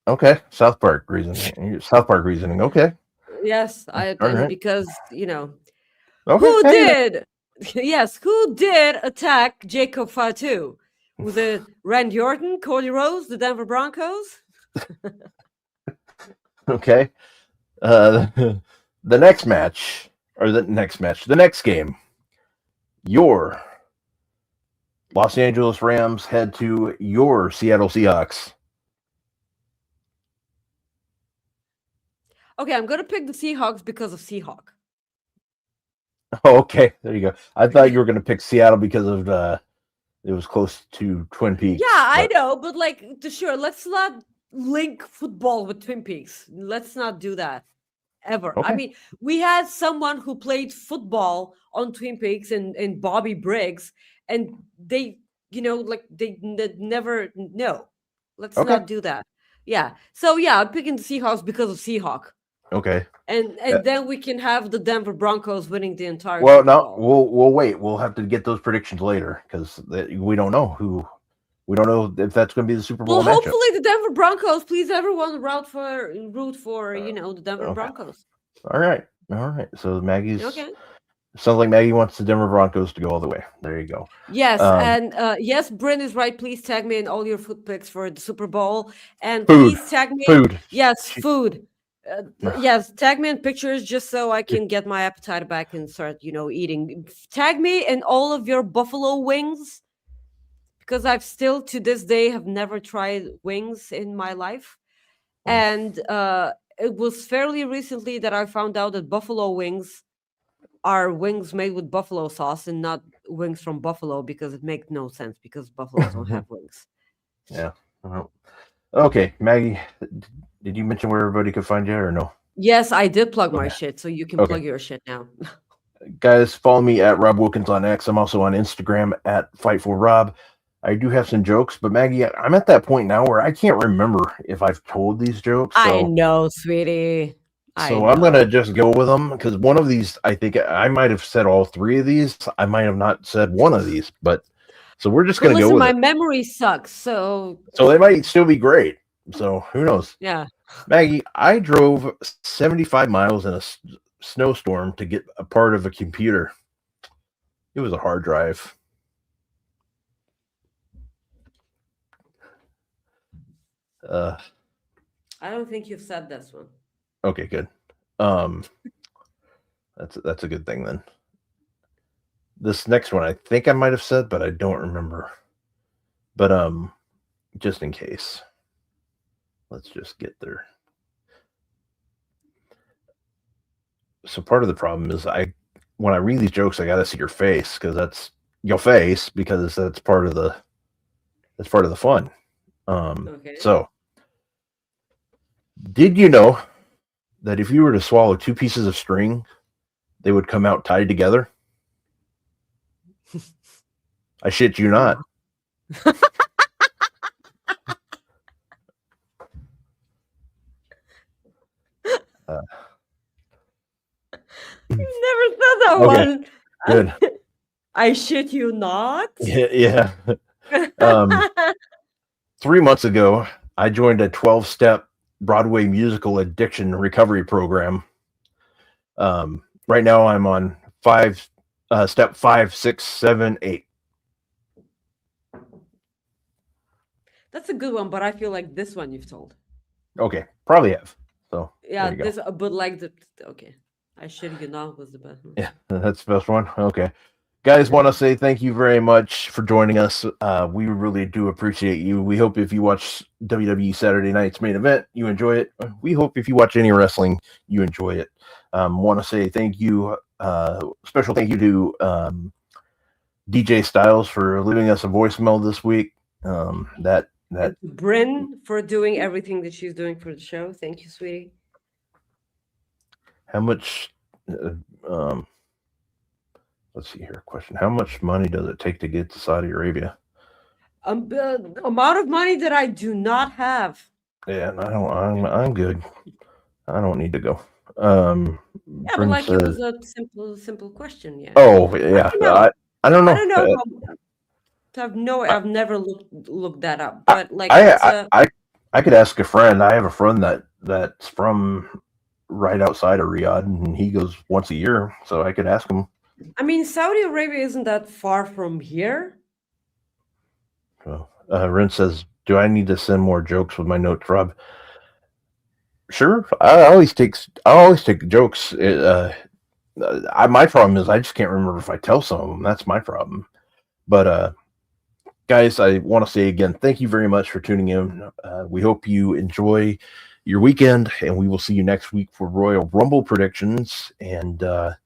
Okay, South Park reasoning. Okay. Yes, because Okay, who did? Yes, who did attack Jacob Fatu? Was it Randy Orton, Cody Rhodes, the Denver Broncos? Okay. The next game, your Los Angeles Rams head to your Seattle Seahawks. Okay, I'm gonna pick the Seahawks because of Seahawk. Oh, okay, there you go. I thought you were going to pick Seattle because of it was close to Twin Peaks. Yeah, I know, but like, sure, let's not link football with Twin Peaks. Let's not do that ever. Okay. I mean, we had someone who played football on Twin Peaks and Bobby Briggs, and they, like they never. No, let's not do that. Yeah. So yeah, I'm picking the Seahawks because of Seahawk. Okay. And then we can have the Denver Broncos winning the entire. Well, no, we'll wait. We'll have to get those predictions later because we don't know who. We don't know if that's going to be the Super Bowl. Well, hopefully the Denver Broncos. Please, everyone, root for the Denver Broncos. All right. So Maggie's sounds like Maggie wants the Denver Broncos to go all the way. There you go. Yes, and yes, Bryn is right. Please tag me in all your food picks for the Super Bowl, and food. Please tag me. Food. Yes, food. Yes, tag me in pictures just so I can get my appetite back and start, eating. Tag me in all of your buffalo wings, because I've still to this day have never tried wings in my life, and it was fairly recently that I found out that buffalo wings are wings made with buffalo sauce and not wings from buffalo, because it makes no sense because buffaloes don't have wings. Yeah. Okay, Maggie, did you mention where everybody could find you or no? Yes, I did plug my shit, so you can plug your shit now. Guys, follow me at Rob Wilkins on X. I'm also on Instagram at Fightful Rob. I do have some jokes, but Maggie, I'm at that point now where I can't remember if I've told these jokes. I know, sweetie. So I'm going to just go with them because one of these, I think I might have said all three of these. I might have not said one of these, but so we're just going to go with my memory sucks, so they might still be great. So who knows? Yeah. Maggie, I drove 75 miles in a snowstorm to get a part of a computer. It was a hard drive. I don't think you've said this one. Okay, good. That's a good thing then. This next one I think I might have said, but I don't remember. But just in case. Let's just get there. So part of the problem is when I read these jokes, I got to see your face because that's part of the fun. So did you know that if you were to swallow two pieces of string, they would come out tied together? I shit you not. You never said that one. Good. I shit you not. Yeah. 3 months ago, I joined a 12-step Broadway musical addiction recovery program. Right now, I'm on step 5, 6, 7, 8. That's a good one, but I feel like this one you've told. Okay, probably have. So yeah, this, but like okay. I shit you not was the best one. Yeah, that's the best one. Okay. Guys, want to say thank you very much for joining us. We really do appreciate you. We hope if you watch WWE Saturday Night's Main Event, you enjoy it. We hope if you watch any wrestling, you enjoy it. Want to say thank you, special thank you to DJ Styles for leaving us a voicemail this week. That Bryn for doing everything that she's doing for the show. Thank you, sweetie. How much? Let's see here. Question: how much money does it take to get to Saudi Arabia? The amount of money that I do not have. Yeah, I'm good. I don't need to go. Yeah, but like it was a simple question. Yeah. Oh yeah. I don't know. I don't know. I've never looked that up. But like I could ask a friend. I have a friend that's from right outside of Riyadh, and he goes once a year, so I could ask him. I mean, Saudi Arabia isn't that far from here. Well, Rin says, "Do I need to send more jokes with my notes, Rob?" Sure. I always take jokes. My problem is I just can't remember if I tell some of them. That's my problem. But guys, I want to say again, thank you very much for tuning in. We hope you enjoy your weekend, and we will see you next week for Royal Rumble predictions. And I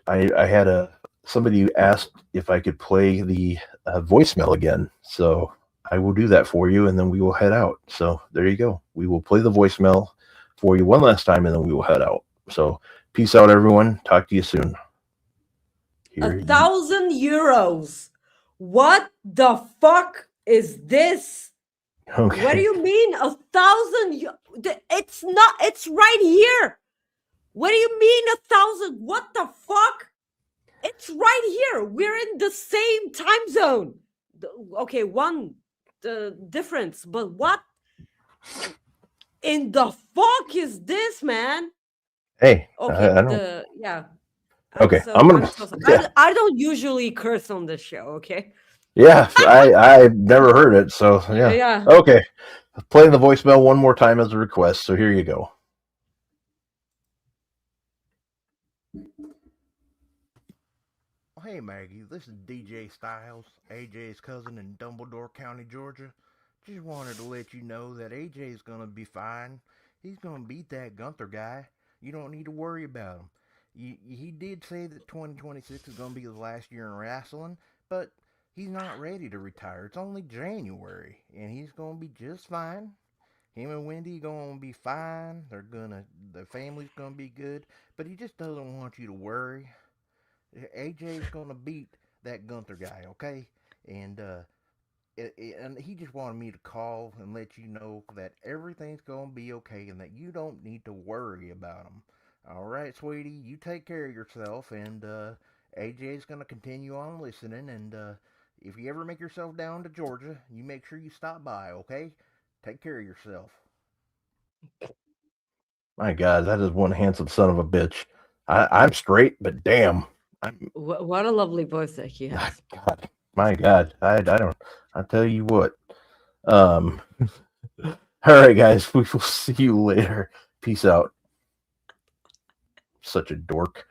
had somebody asked if I could play the voicemail again, so I will do that for you, and then we will head out. So there you go. We will play the voicemail for you one last time, and then we will head out. So peace out, everyone. Talk to you soon. 1,000 euros. What the fuck is this? Okay. What do you mean 1,000? It's not. It's right here. What do you mean 1,000? What the fuck? It's right here. We're in the same time zone. Okay, one difference, but what in the fuck is this, man? Hey, okay, I don't. yeah. Okay, so, I'm gonna. Yeah. I don't usually curse on this show. Okay. Yeah, I've never heard it, so yeah. Yeah. Okay, playing the voicemail one more time as a request. So here you go. Hey Maggie, this is DJ Styles, AJ's cousin in Dumbledore County, Georgia. Just wanted to let you know that AJ's gonna be fine. He's gonna beat that Gunther guy. You don't need to worry about him. He did say that 2026 is gonna be his last year in wrestling, but he's not ready to retire. It's only January, and he's gonna be just fine. Him and Wendy gonna be fine. The family's gonna be good, but he just doesn't want you to worry. AJ's gonna beat that Gunther guy, okay? And and he just wanted me to call and let you know that everything's gonna be okay and that you don't need to worry about him. All right, sweetie, you take care of yourself, and AJ's gonna continue on listening. And if you ever make yourself down to Georgia, you make sure you stop by, okay? Take care of yourself. My God, that is one handsome son of a bitch. I'm straight, but damn. What a lovely voice that he has. God, my God, I don't. I'll tell you what. All right, guys, we will see you later. Peace out. Such a dork.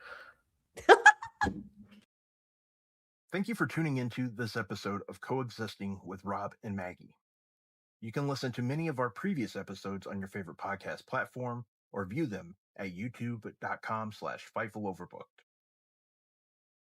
Thank you for tuning into this episode of Coexisting with Rob and Maggie. You can listen to many of our previous episodes on your favorite podcast platform or view them at youtube.com/FightfulOverbook.